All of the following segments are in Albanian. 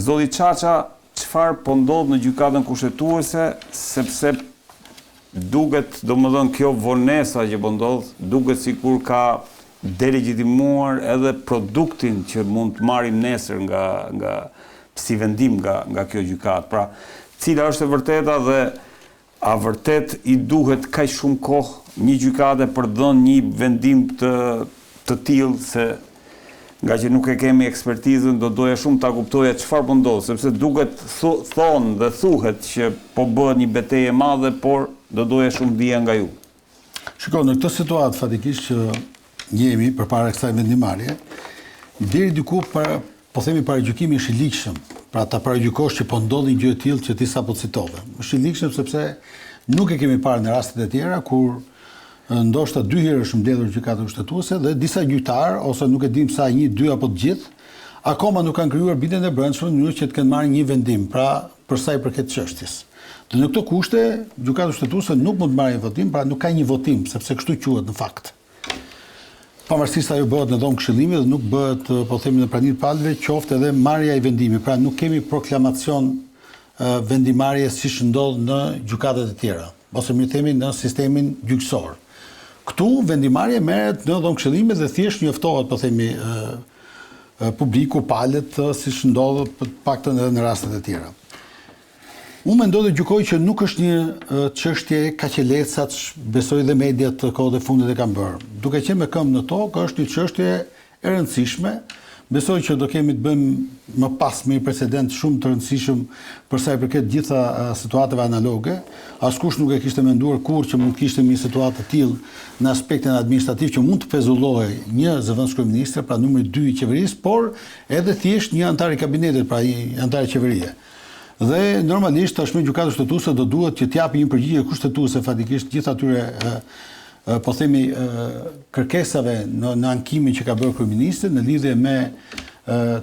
Zoti Çaça, çfarë po ndodh në gjykatën kushtetuese, sepse duket, domethënë kjo vonesa që po ndodh, duket sikur ka delegitimuar edhe produktin që mund të marrim nesër nga si vendim nga kjo gjykatë. Pra, cila është e vërteta dhe a vërtet i duhet kaq shumë kohë një gjykate për të dhënë një vendim të tillë, se nga që nuk e kemi ekspertizën, do doja shumë ta kuptoja çfarë po ndodh, sepse duket thonë dhe thuhet që po bëhet një betejë e madhe, por do doja shumë dija nga ju. Shiko, në këtë situatë fatikisht që jemi përpara kësaj vendimarrje, deri diku po themi paragjykimi është i ligjshëm. Pra ta paragjykosh që po ndodhin gjë të tillë që ti sapo citove. Është i ligjshëm sepse nuk e kemi parë në rastet e tjera kur ndoshta 2 herë është mbledhur gjykata kushtetuese dhe disa gjyqtar ose nuk e dim sa 1, 2 apo të gjithë akoma nuk kanë krijuar bindjen e brendshme në mënyrë që të kenë marrë një vendim, pra për sa i përket çështjes. Dhe në këto kushte gjykata kushtetuese nuk mund të marrë një votim, pra nuk ka një votim, sepse kështu quhet në fakt. Pavarësisht ajo bëhet në dhomë këshillimi dhe nuk bëhet, po themi, në praninë palëve, qoftë edhe marrja i vendimit. Pra nuk kemi proklamacion vendimarrje siç ndodh në gjykatat e tjera, ose më themi në sistemin gjyqësor. Këtu vendimarrja merret në dhomë këshillimi dhe thjesht njoftohet, po themi, publiku, palët, siç ndodh paktën edhe në rastet e tjera. Unë mendoj dhe gjykoj që nuk është një çështje kaq e lehtë sa besoj dhe mediat të kohët e fundit e kanë bërë. Duke qenë me këmbë në tokë, është një çështje e rëndësishme. Besoj që do kemi të bëjmë më pas me një precedent shumë të rëndësishëm për sa i përket gjitha situatave analoge. Askush nuk e kishte menduar kurrë që mund të kishte një situatë të tillë në aspektin administrativ që mund të pezullohej një zëvendës kryeministri, pra numri 2 i qeverisë, por edhe thjesht një antar i kabinetit, pra një antar i qeverie. Dhe normalisht tashmë gjykata kushtetuese do duhet që t'japë një përgjigje kushtetuese fatikisht gjithë atyre po themi kërkesave në ankimin që ka bërë kryeministri në lidhje me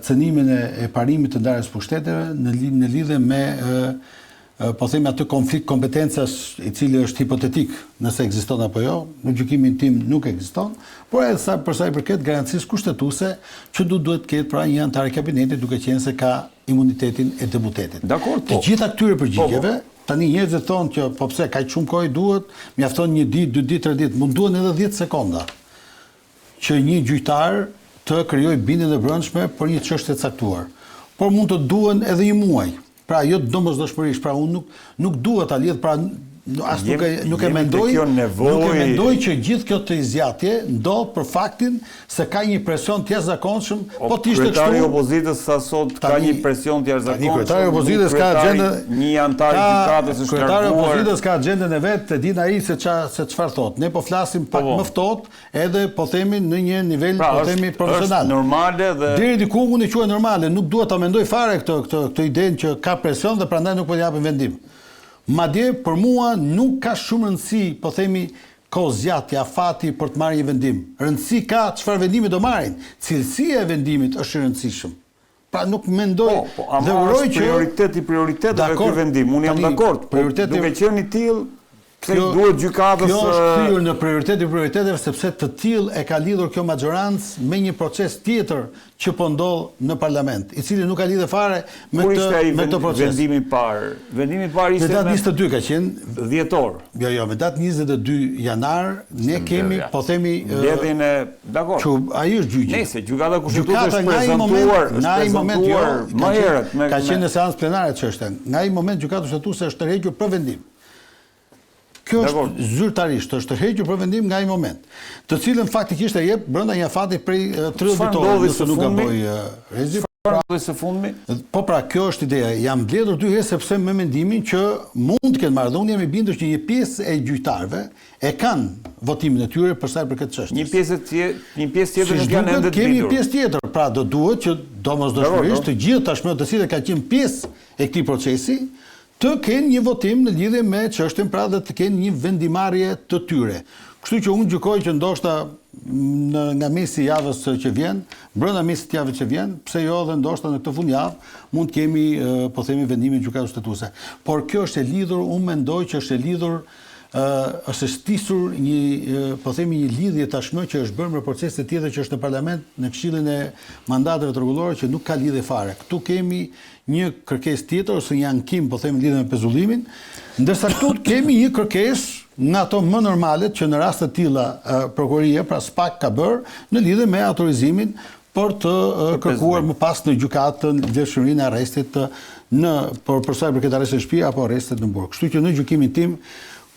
cënimin e parimit të ndarjes pushteteve, në lidhje me po themi atë konflikt kompetencas i cili është hipotetik nëse ekziston apo jo, në gjykimin tim nuk ekziston, por edhe për sa i përket garancisë kushtetuese që duhet ketë pra një antar i kabinetit duke qenë se ka imunitetin e deputetit. Të gjitha këtyre përgjigjeve, tani njerëzit thonë që po pse kaq shumë kohë duhet, mjafton 1 ditë, 2 ditë, 3 ditë, mund duhen edhe 10 sekonda që një gjyqtar të krijojë bindjen e brendshme për një çështje të caktuar. Por mund të duhen edhe 1 muaj. Pra jo domosdoshmërisht, pra unë nuk dua ta lidh, pra as nuk e mendoj që gjithë kjo të zgjatje ndodh për faktin se ka një presion të jashtëzakonshëm, po të ishte kështu. Kryetari i opozitës sa sot ka një presion të jashtëzakonshëm. Kryetari i opozitës ka agjendën, një antar i gjykatës është kryetari i opozitës ka agjendën e vet, e din ai se çfarë thotë. Ne po flasim pak më ftohtë, edhe po themi në një nivel po themi profesional. Është normale dhe deri diku unë e quaj normale, nuk dua ta mendoj fare këtë idenë që ka presion dhe prandaj nuk po japin vendim. Madje për mua nuk ka shumë rëndësi, po themi, kohë zgjatja, fati për të marrë një vendim. Rëndësi ka çfarë vendimi do marrin. Cilësia e vendimit është e rëndësishme. Pra nuk mendoj dhe uroj që prioriteteve ky vendim. Unë jam dakord. Duke qenë i tillë, pse duhet gjykatës. Kjo është thyer në prioriteteve sepse të tillë e ka lidhur kjo maxhorancë me një proces tjetër që po ndodh në parlament, i cili nuk ka lidhje fare me këtë proces. Vendimi i parë. Vendimi i parë ishte me datë 22 ka qenë dhjetor. Jo, me datë 22 janar ne kemi, po themi, mbledhjen e dakord. Që ai është gjyqi. Nëse gjykata kushtetuese është prezantuar më herët ka qenë në seancë plenare çështja. Nga ai moment gjykata kushtetuese është tërhequr për vendim. Kjo është zyrtarisht, është tërhequr për vendim nga ai moment, të cilën faktikisht e jep brenda një afati prej 30 ditorë, nëse nuk gaboj Rezi. Së fundmi? Po pra, kjo është ideja. Jam mbledhur 2 herë sepse me mendimin që mund të kenë marrë dhe unë jam i bindur që një pjesë e gjyqtarëve e kanë votimin e tyre për sa i përket çështjes. Një pjesë tjetër nuk janë ende të bindur. Kemi një pjesë tjetër, pra do duhet që domosdoshmërisht të gjithë tashmë të cilët kanë qenë pjesë e këtij procesi të kenë një votim në lidhje me çështjen, pra dhe të kenë një vendimarrje të tyre. Kështu që unë gjykoj që ndoshta nga mesi i javës që vjen, brenda mesit të javës që vjen, pse jo edhe ndoshta në këtë fundjavë mund të kemi po themi vendimin e gjykatës kushtetuese. Por kjo është e lidhur, unë mendoj që është e lidhur është stisur po themi një lidhje tashmë që është bërë me procese tjetër që është në parlament, në Këshillin e Mandateve Rregullore që nuk ka lidhje fare. Këtu kemi një kërkesë tjetër ose një ankim, po themi lidhje me pezullimin, ndërsa këtu kemi një kërkesë nga ato më normalet që në rast të tilla prokuroria pra SPAK ka bërë në lidhje me autorizimin për të kërkuar më pas në gjykatën vlefshmërinë e arrestit për sa i përket arrestit në shtëpi apo arrestit në burg. Kështu që në gjykimin tim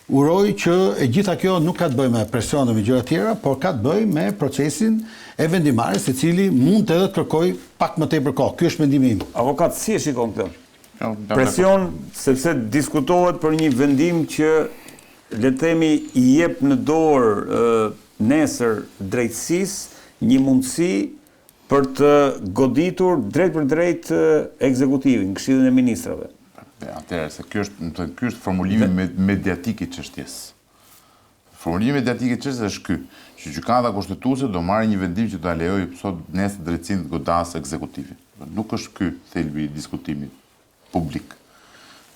uroj që e gjitha kjo nuk ka të bëjë me presion dhe me gjëra tjera, por ka të bëjë me procesin e vendimarrjes, i cili mund të edhe të kërkoj pak më tepër kohë. Ky është mendimi im. Avokat, si e shikon këtë? Presion sepse diskutohet për një vendim që le të themi i jep në dorë nesër drejtësisë një mundësi për të goditur drejt për drejt ekzekutivin, Këshillin e Ministrave. Atëherë, se ky është formulimi mediatik i çështjes. Formulimi mediatik i çështjes është ky, që gjykata kushtetuese do marrë një vendim që do ta lejojë sot nesër drejtësinë të godasë ekzekutivin. Nuk është ky thelbi i diskutimit publik.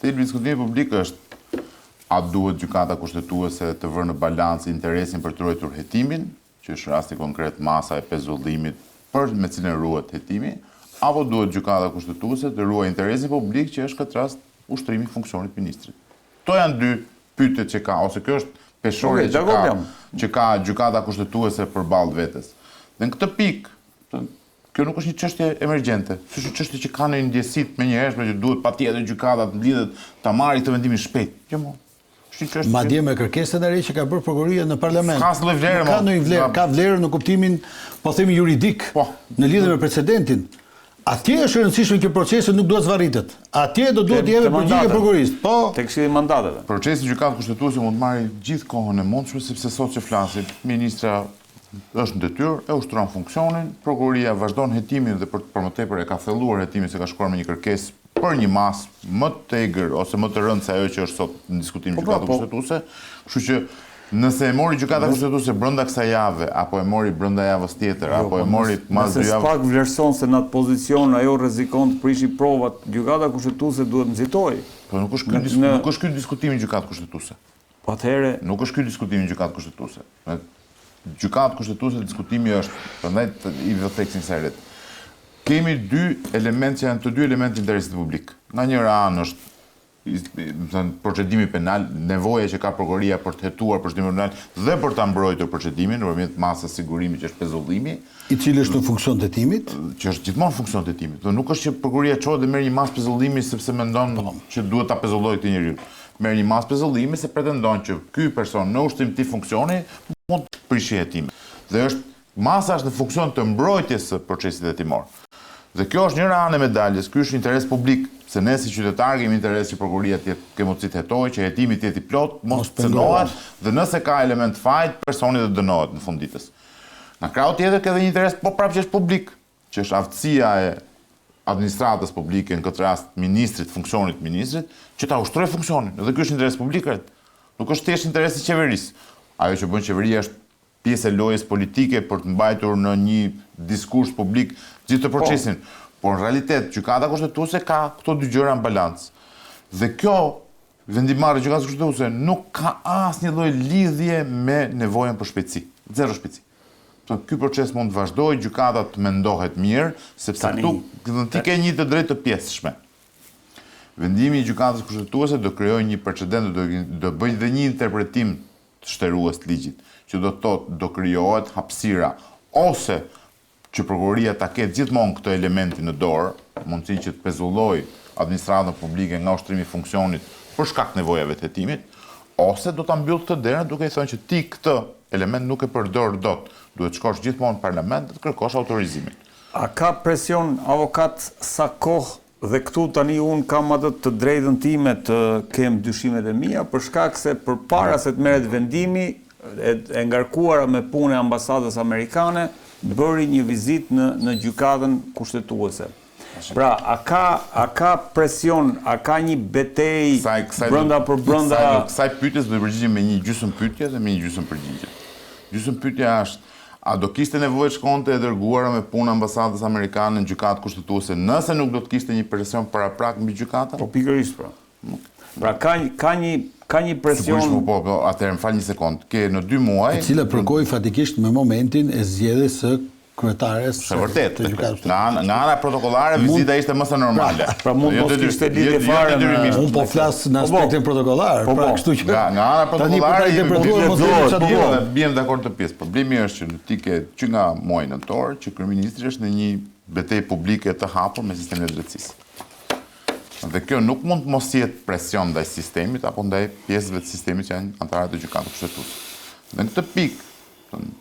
Thelbi i diskutimit publik është a duhet gjykata kushtetuese të vërë në balancë interesin për të ruajtur hetimin, që është rasti konkret masa e pezullimit për me cilën ruhet hetimi, apo duhet gjykata kushtetuese të ruajë interesin publik që është këtë rast ushtrimi i funksionit ministrit. To janë dy pyetjet që ka, ose kjo është peshori që ka gjykata kushtetuese përballë vetes. Dhe në këtë pikë, kjo nuk është një çështje emergjente, është një çështje që ka në ndjesit menjëhershme që duhet patjetër gjykata të lidhet ta marrë këtë vendimin shpejt. Jo mo. Madje me kërkesën e re që ka bërë prokuroria në parlament. Ka ndonjë vlerë, ka ndonjë vlerë, ka vlerë në kuptimin, po themi juridik, në lidhje me precedentin. Atje është e rëndësishme që procesi nuk duhet zvarritet. Atje do duhet të jepet përgjigje prokurorisë. Po, tek Këshilli i Mandateve. Procesi i gjykatës kushtetuese mund të marrë gjithë kohën e mundshme sepse sot që flasim, ministra është në detyrë, e ushtron funksionin, prokuroria vazhdon hetimin dhe për më tepër e ka thelluar hetimin se ka shkuar me një kërkesë për një masë më të egër ose më të rëndë se ajo që është sot në diskutim gjykata kushtetuese. Kështu që nëse e mori gjykata kushtetuese brenda kësaj jave, apo e mori brenda javës tjetër, apo e mori mas 2 javë. Nëse SPAK vlerëson se në atë pozicion ajo rrezikon të prishi provat, gjykata kushtetuese duhet nxitojë. Po nuk është ky diskutimi i gjykatës kushtetuese. Po atëherë nuk është ky diskutimi i gjykatës kushtetuese. Gjykata kushtetuese diskutimi është, prandaj i vë theksin sa herët. Kemi dy elementë që janë të dy elementë interesit publik. Nga njëra anë është procedimi penal, nevoja që ka prokuroria për të hetuar procedimin penal dhe për ta mbrojtur procedimin nëpërmjet masës sigurimi që është pezullimi, i cili është në funksion të hetimit, që është gjithmonë në funksion të hetimit. Do nuk është që prokuroria çohet dhe merr një masë pezullimi sepse mendon që duhet ta pezullojë këtë njeriu. Merr një masë pezullimi se pretendon që ky person në ushtrim të funksioni mund të prishë hetimin. Dhe masa është në funksion të mbrojtjes së procesit hetimor. Dhe kjo është njëra anë e medaljes, ky është interes publik, se ne si qytetarë kemi interes që prokuroria të ketë mundësi të hetojë, që hetimi të jetë i plot, mos cënohet, dhe nëse ka element fajt, personi do dënohet në fund ditës. Në krau tjetër ka edhe një interes po prapë që është publik, që është aftësia e administratës publike, në këtë rast ministrit, funksionit ministrit, që ta ushtrojë funksionin. Dhe ky është interes publik, nuk është thjesht interes i qeverisë. Ajo që bën qeveria është pjesë e lojës politike për të mbajtur në një diskurs publik gjithë të procesin. Por në realitet, gjykata kushtetuese ka këto dy gjëra në balancë. Dhe kjo vendimarrja e gjykatës kushtetuese nuk ka asnjë lloj lidhje me nevojën për shpejtësi. Zero shpejtësi. Ky proces mund të vazhdojë, gjykata të mendohet mirë, sepse këtu ti ke një të drejtë të pjesëshme. Vendimi i gjykatës kushtetuese do krijojë një precedent, do bëjë dhe një interpretim të shtërues të ligjit, që do të thotë do krijohet hapësira ose që prokuroria ta ketë gjithmonë këtë elementi në dorë, mundësi që të pezullojë administratën publike nga ushtrimi i funksionit për shkak të nevojave të hetimit, ose do ta mbyll këtë derë duke i thënë që ti këtë element nuk e përdor dot, duhet të shkosh gjithmonë në parlament dhe të kërkosh autorizimin. A ka presion avokat sa kohë dhe këtu tani unë kam atë të drejtën time të kem dyshimet e mia për shkak se përpara se të merret vendimi e ngarkuara me punë e ambasadës amerikane, bëri një vizitë në gjykatën kushtetuese. Pra, a ka presion, a ka një betejë brenda për brenda? Kësaj pyetjes do të përgjigjem me një gjysmë pyetje dhe me një gjysmë përgjigje. Gjysmë pyetja është, a do kishte nevojë shkonte e dërguara me punë ambasadës amerikane në gjykatë kushtetuese nëse nuk do të kishte një presion paraprak mbi gjykatën? Po pikërisht pra. Pra ka një ka një presion. Sigurisht, po, atëherë më fal një sekond. Ke në 2 muaj. E cila përkoi fatikisht me momentin e zgjedhjes së kryetares Është vërtet. të gjykatës. Nga ana protokollare vizita ishte më së normale. Pra mund mos kishte lidhje fare me Unë po flas në aspektin protokollar, pra kështu që nga ana protokollare biem dakord të pjesë. Problemi është që ti ke që nga muaji nëntor që kryeministri është në një betejë publike të hapur me sistemin e drejtësisë. Dhe kjo nuk mund të mos jetë presion ndaj sistemit apo ndaj pjesëve të sistemit që janë anëtarët e gjykatës kushtetuese. Në këtë pikë,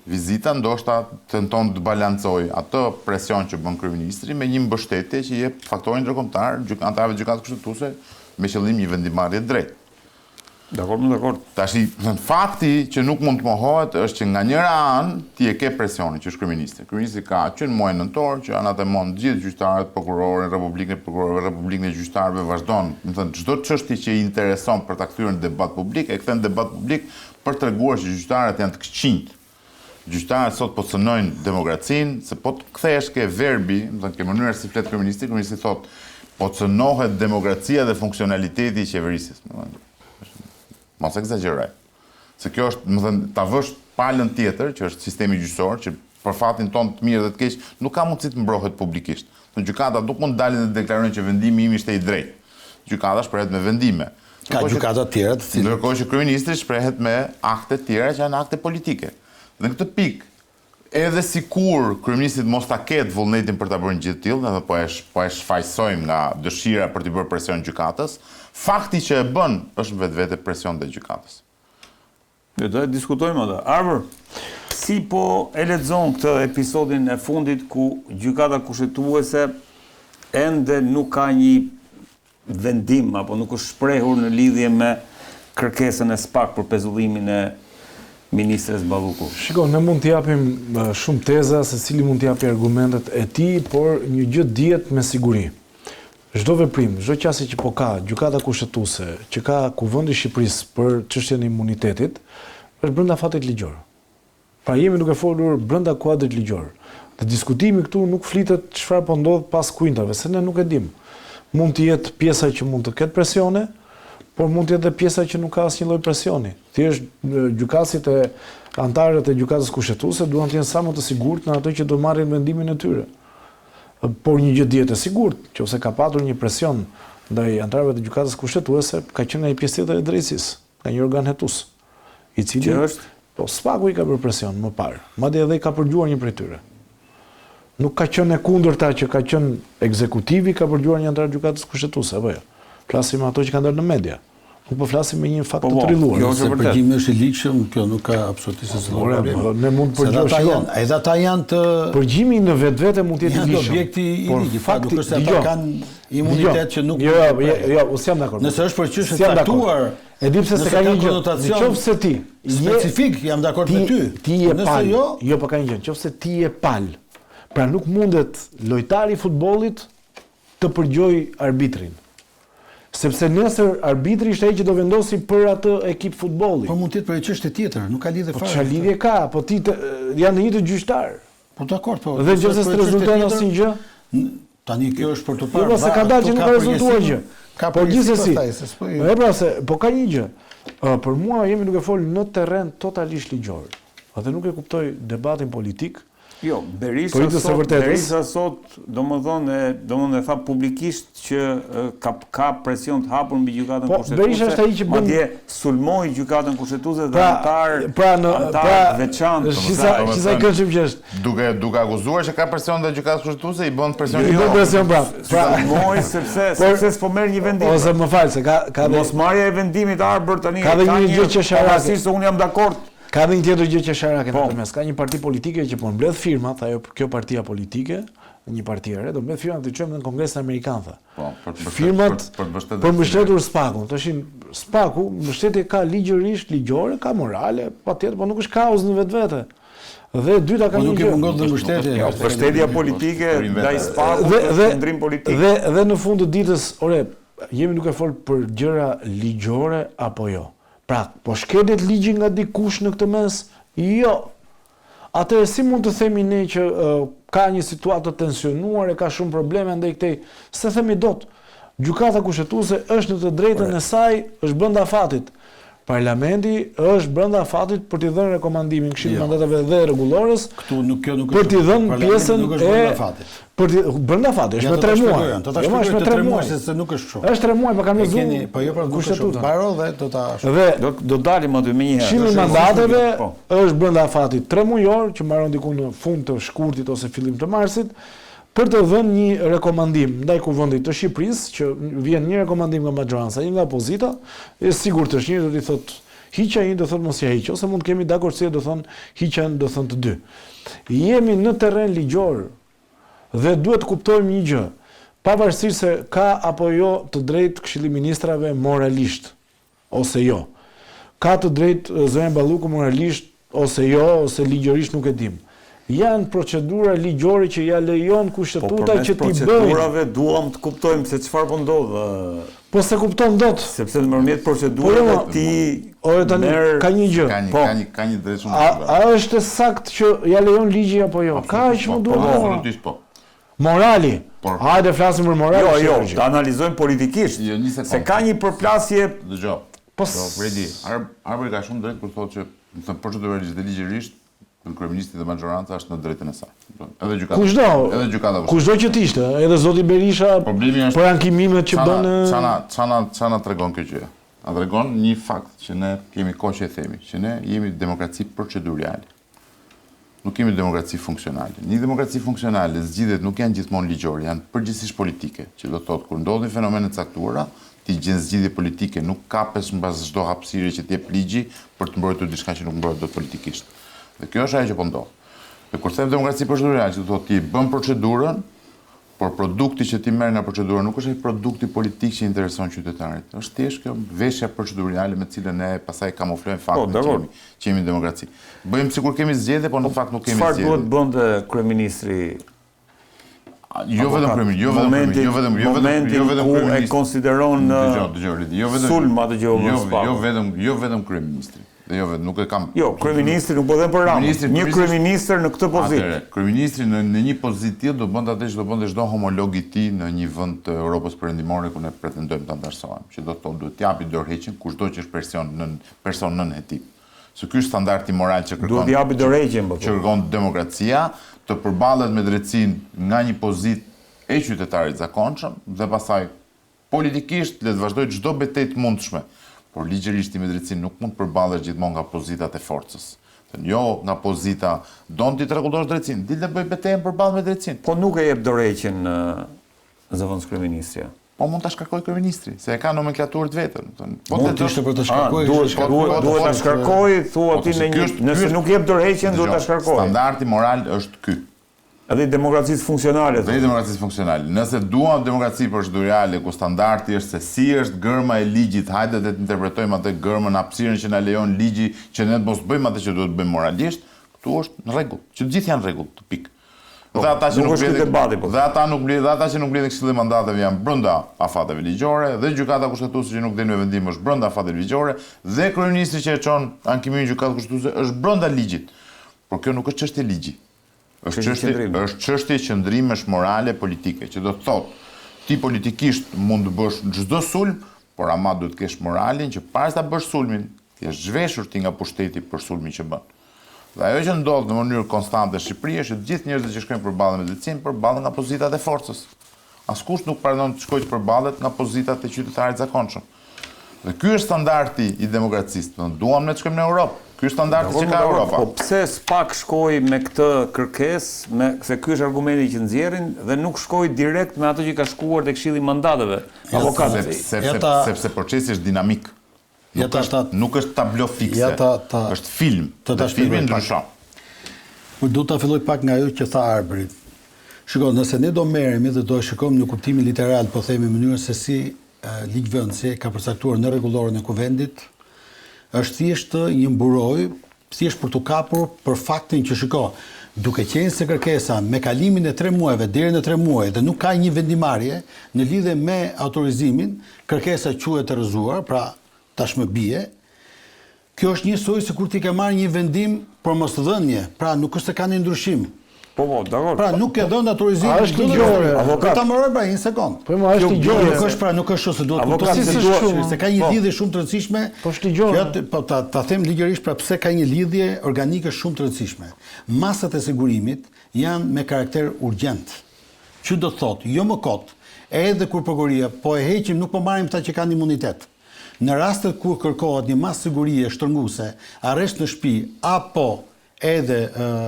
vizita ndoshta tenton të balancoj atë presion që bën kryeministri me një mbështetje që jep faktorin ndërkombëtar anëtarëve të gjykatës kushtetuese me qëllim një vendimarrje drejtë. Dakord. Tashi, fakti që nuk mund të mohohet është që nga njëra anë ti e ke presionin që është kryeministri. Kryeministri ka që në muajin nëntor që anatemon gjithë gjyqtarët, prokurorët, Republikën e gjyqtarëve vazhdon, do të thënë çdo çështje që i intereson për ta kthyer në debat publik, e kthen në debat publik për treguar që gjyqtarët janë të këqinjt. Gjyqtarët sot po cënojnë demokracinë, se po të kthehesh ke verbi, do të thënë ke mënyrë si flet kryeministri thotë po cënohet demokracia dhe funksionaliteti i qeverisjes. Mos egzagjeroj. Se kjo është, më thënë, ta vësh palën tjetër, që është sistemi gjyqësor, që për fatin ton të mirë dhe të keq, nuk ka mundësi të mbrohet publikisht. Në gjykata nuk mund dalin dhe deklarojnë që vendimi im ishte i drejtë. Gjykata shprehet me vendime. Ka gjykata të tjera të cilat. Ndërkohë që kryeministri shprehet me akte të tjera që janë akte politike. Dhe në këtë pikë, edhe sikur kryeministrit mos ta ketë vullnetin për ta bërë një gjë të tillë, edhe po e shfaqsojmë nga dëshira për të bërë presion gjykatës, fakti që e bën është në vetvete presion dhe gjykatës. Do të diskutojmë atë. Arbër, si po e lexon këtë episodin e fundit ku gjykata kushtetuese ende nuk ka një vendim apo nuk është shprehur në lidhje me kërkesën e SPAK për pezullimin e ministres Balluku? Shiko, ne mund t'japim shumë teza se cili mund t'japi argumentet e tij, por një gjë dihet me siguri. Çdo veprim, çdo qasje që po ka gjykata kushtetuese, që ka Kuvendi i Shqipërisë për çështjen e imunitetit, është brenda fatit ligjor. Pra jemi duke folur brenda kuadrit ligjor. Dhe diskutimi këtu nuk flitet çfarë po ndodh pas kujtave, se ne nuk e dim. Mund të jetë pjesa që mund të ketë presione, por mund të jetë edhe pjesa që nuk ka asnjë lloj presioni. Thjesht gjykatësit e antarët e gjykatës kushtetuese duan të jenë sa më të sigurt në ato që do marrin vendimin e tyre. Por një gjë dihet e sigurt, nëse ka patur një presion ndaj antarëve të gjykatës kushtetuese, ka qenë nga një pjesë tjetër e drejtësisë, nga një organ hetues, i cili është SPAK-u i ka bërë presion më parë, madje edhe i ka përgjuar një prej tyre. Nuk ka qenë e kundërta që ka qenë ekzekutivi ka përgjuar një antar gjykatës kushtetuese, apo jo. Flasim ato që kanë dalë në media. Nuk po flasim me një fakt të trilluar. Se përgjimi është i ligjshëm, kjo nuk ka absolutisht asnjë problem. Ne mund të përgjojmë. Edhe ata janë të përgjimi në vetvete mund të jetë i ligjshëm. Janë objekti i ligjit, fakti nuk është se ata kanë imunitet që nuk. Jo, s'jam dakord. Nëse është për çështje të caktuar, e di pse se ka një gjë. Nëse ti specifik jam dakord me ty. Ti je pal. Jo, po ka një gjë. Nëse ti je pal, pra nuk mundet lojtari i futbollit të përgjojë arbitrin. Sepse nesër arbitri ishte ai që do vendosi për atë ekip futbolli. Po mund të jetë për çështje tjetër, nuk ka lidhje fare. Po çfarë lidhje ka? Po ti janë në një të gjyqtar. Po dakord, po. Dhe nëse rezulton asnjë gjë, tani kjo është për të parë. Jo, se ka dalë që nuk ka rezultuar gjë. Po gjithsesi. Pra se, po ka një gjë. Për mua jemi duke folur në terren totalisht ligjor. Atë nuk e kuptoj debatin politik. Jo, Berisha sot domethënë tha publikisht që ka presion të hapur mbi gjykatën kushtetuese. Berisha është ai që bën madje sulmoi gjykatën kushtetuese dhe antar veçantë. Çisa këndshëm që është. Duke akuzuar që ka presion ndaj gjykatës kushtetuese, i bën presion. I bën presion prap. Sulmoi sepse s'po merr një vendim. Ose më fal se ka mosmarrja e vendimit arbër tani. Ka një gjë që rastisht unë jam dakord. Ka edhe një tjetër gjë që sharake në të mes. Ka një parti politike që po mbledh firmat, kjo partia politike, një parti e re, do mbledh firmat të çojmë në Kongresin Amerikan, tha. Firmat për mbështetur SPAK-un. Tashin SPAK-u mbështetje ka ligjore, ka morale, patjetër, po nuk është kauz në vetvete. Dhe e dyta ka një gjë. Nuk e mungon të mbështetje. Mbështetja politike ndaj SPAK-ut, ndrim politik. Dhe në fund të ditës, jemi duke folur për gjëra ligjore apo jo. Pra, po shkelet ligji nga dikush në këtë mes? Jo. Atëherë si mund të themi ne që ka një situatë të tensionuar e ka shumë probleme ndaj këtej? Se themi dot. Gjykata kushtetuese është në të drejtën e saj, është brenda fatit. Parlamenti është brenda fatit për t'i dhënë rekomandimin Këshillit Mandateve dhe Rregullorës për t'i dhënë pjesën brenda fatit, është me 3 muaj. Është me 3 muaj se nuk është kështu. Është 3 muaj, pa kanë lexuar. Po jo, pra kushtetutën. Mbaro dhe do ta do dalim aty më një herë. Këshilli i Mandateve është brenda fatit 3 mujor që mbaron diku në fund të shkurtit ose fillim të marsit, për të dhënë një rekomandim ndaj Kuvendit të Shqipërisë, që vjen një rekomandim nga majoranca, një nga opozita, e sigurt është një do t'i thotë hiqja, një do thotë mos ja hiq, ose mund të kemi dakordësi do thonë hiqja, do thonë të dy. Jemi në terren ligjor dhe duhet të kuptojmë një gjë, pavarësisht se ka apo jo të drejtë Këshilli i Ministrave moralisht ose jo. Ka të drejtë zënë Balluku moralisht ose jo, ose ligjërisht nuk e dim. Janë procedura ligjore që ja lejon kushtetuta që t'i bëjnë. Po procedurave duam të kuptojmë se çfarë po ndodh. Po se kupton dot. Sepse nëpërmjet procedurave ti ka një gjë. Ka një drejtë shumë. A është saktë që ja lejon ligji apo jo? Kaq më duhet. Absolutisht po. Morali. Hajde flasim për moral. Jo, ta analizojmë politikisht. Se ka një përplasje. Dëgjoj. Po Fredi, Arbër ka shumë drejt kur thotë që në proceduralisht dhe ligjërisht kryeministri dhe majoranca është në drejtën e saj. Edhe gjykata. Kushdo që t'ishte, edhe zoti Berisha për ankimimet që bën. Çana tregon kjo gjë. A tregon një fakt që ne kemi kohë që e themi, që ne jemi demokraci procedurale. Nuk kemi demokraci funksionale. Një demokraci funksionale zgjidhet nuk janë gjithmonë ligjore, janë përgjithsisht politike, që do thotë kur ndodhin fenomene të caktuara, ti gjen zgjidhje politike, nuk kapesh mbas çdo hapësire që t'jep ligji për të mbrojtur diçka që nuk mbrohet dot politikisht. Dhe kjo është ajo që po ndodh. Dhe kur them demokraci procedurale, që do thotë ti bën procedurën, por produkti që ti merr nga procedura nuk është ai produkti politik që intereson qytetarit. Është thjesht kjo veshja procedurale me cilën ne pastaj kamuflojmë faktin që jemi demokraci. Bëjmë sikur kemi zgjedhje, por në fakt nuk kemi zgjedhje. Çfarë duhet bënte kryeministri? Jo vetëm kryeministri, jo vetëm ku e konsideron sulm atë që jo vetëm kryeministri. Jo, nuk e kam. Jo, kryeministri nuk po them për Ramën. Një kryeministër në këtë pozitë. Kryeministri në një pozitë tillë do bënte atë që do bënte çdo homolog i tij në një vend të Europës Perëndimore ku ne pretendojmë ta ndërsohemi, që do të thotë duhet t'japi dorëheqjen kushdo që është person nën hetim. Se ky është standardi moral që kërkon. Duhet t'japi dorëheqjen, që kërkon demokracia, të përballet me drejtsinë nga një pozitë e qytetarit zakonshëm dhe pastaj politikisht le të vazhdojë çdo betejë të mundshme. Por ligjërisht me drejtsinë nuk mund të përballesh gjithmonë nga pozitat e forcës. Jo nga pozita don ti tregullosh drejtsinë, dil të bëj betejën përballë me drejtsinë. Po nuk e jep dorëheqjen zëvendës kryeministria. Po mund ta shkarkoj kryeministri, se e ka nomenklaturë të vetën. Po mund të ishte për të shkarkuar. Duhet ta shkarkoj, thua ti nëse nuk jep dorëheqjen duhet ta shkarkoj. Standardi moral është ky. Edhe demokracisë funksionale. Nëse duam demokraci procedurale ku standardi është se si është gërma e ligjit, hajde të interpretojmë atë gërmën hapësirën që na lejon ligji, që ne mos bëjmë atë që duhet bëjmë moralisht, këtu është në rregull. Që të gjithë janë në rregull, pik. Dhe ata që nuk mbledhin Këshilli i Mandateve janë brenda afateve ligjore, dhe gjykata kushtetuese që nuk del me vendim është brenda afateve ligjore, dhe kryeministri që e çon ankimin e gjykatës kushtetuese është brenda ligjit. Por kjo nuk është çështje ligji. Është çështje qëndrimesh morale politike, që do të thotë ti politikisht mund të bësh çdo sulm, por ama duhet të kesh moralin që para se ta bësh sulmin, ti je zhveshur ti nga pushteti për sulmin që bën. Dhe ajo që ndodh në mënyrë konstante në Shqipëri është që të gjithë njerëzit që shkojnë përballë me drejtsinë përballen nga pozitat e forcës. Askush nuk pranon të shkojë të përballet nga pozitat e qytetarit zakonshëm. Dhe ky është standardi i demokracisë. Duam ne të shkojmë në Europë. Ky është standardi që ka Europa. Po pse s'pak shkoi me këtë kërkesë, se ky është argumenti që nxjerrin dhe nuk shkoi direkt me ato që ka shkuar te Këshilli i Mandateve. Avokatët. Sepse procesi është dinamik. Nuk është tablo fikse. Është film. Dhe filmi ndryshon. Po do ta filloj pak nga ajo që tha Arbëri. Shikoj, nëse ne do merremi dhe do shikojmë në kuptimin literal, po themi në mënyrën se si ligjvendësi ka përcaktuar në rregullorën e Kuvendit, është thjesht një mburoj, thjesht për të kapur për faktin që shiko, duke qenë se kërkesa me kalimin e 3 muajve deri në 3 muaj dhe nuk ka një vendimarrje në lidhje me autorizimin, kërkesa quhet e rrëzuar, pra tashmë bie. Kjo është njësoj se kur ti ke marrë një vendim për mosdhënie, pra nuk është se ka një ndryshim. Po, dakor. Pra nuk e dhënë autorizimin. A është ligjore? Avokat. Ta mbaroj pra një sekond. Po më është ligjore. Nuk është pra nuk është se duhet Avokat, kuptoni si se s'është duhet shumë, se ka një lidhje shumë të rëndësishme. Po është ligjore. Po ta them ligjërisht pra pse ka një lidhje organike shumë të rëndësishme. Masat e sigurimit janë me karakter urgjent. Që do të thotë, jo më kot, edhe kur prokuroria po e heqim, nuk po marrim ata që kanë imunitet. Në rastet kur kërkohet një masë sigurie shtrënguese, arrest në shtëpi apo edhe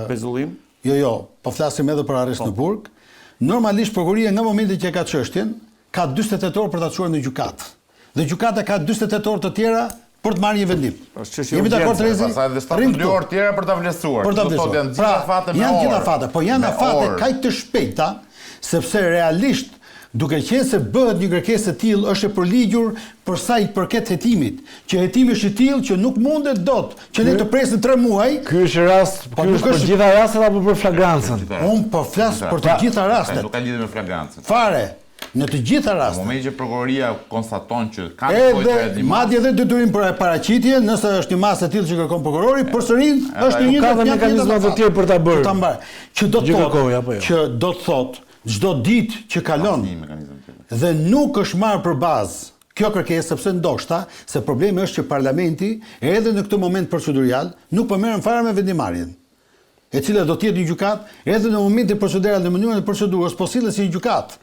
Pezullim? Jo, po flasim edhe për arrest në burg. Normalisht prokuroria nga momenti që ka çështjen, ka 48 orë për ta çuar në gjykatë. Dhe gjykata ka 48 orë të tjera për të marrë një vendim. Jemi dakord Rezi? Pastaj edhe 72 orë tjera për ta vlerësuar. Për ta vlerësuar. Janë gjitha afate me orë. Janë gjitha afate, po janë Me afate orë. kaq të shpejta, sepse realisht duke qenë se bëhet një kërkesë e tillë është e përligjur për sa i përket hetimit, që hetimi është i tillë që nuk mundet dot që ne të presim 3 muaj. Ky është rast, ky nuk është për është- gjitha rastet apo për flagrancën? Unë po flas për të gjitha rastet. Nuk ka lidhje me flagrancën. Fare, në të gjitha Në rastet. momentin që prokuroria konstaton që ka nevojë të Edhe madje edhe detyrim për paraqitje, nëse është një masë e tillë që kërkon prokurori, përsërin është një ka dhe mekanizma të tjerë për ta bërë. Ta mbar. Që do të Gjë kërkoj, apo thotë, jo? që do të thotë çdo ditë që kalon një mekanizëm tjetër. dhe nuk është marrë për bazë kjo kërkesë, sepse ndoshta se problemi është që parlamenti edhe në këtë moment procedurial nuk po merren fare me vendimarrjen, e cila do të jetë një gjykatë edhe në momentin procedural, në mënyrën e procedurës, po sillet si një gjykatë.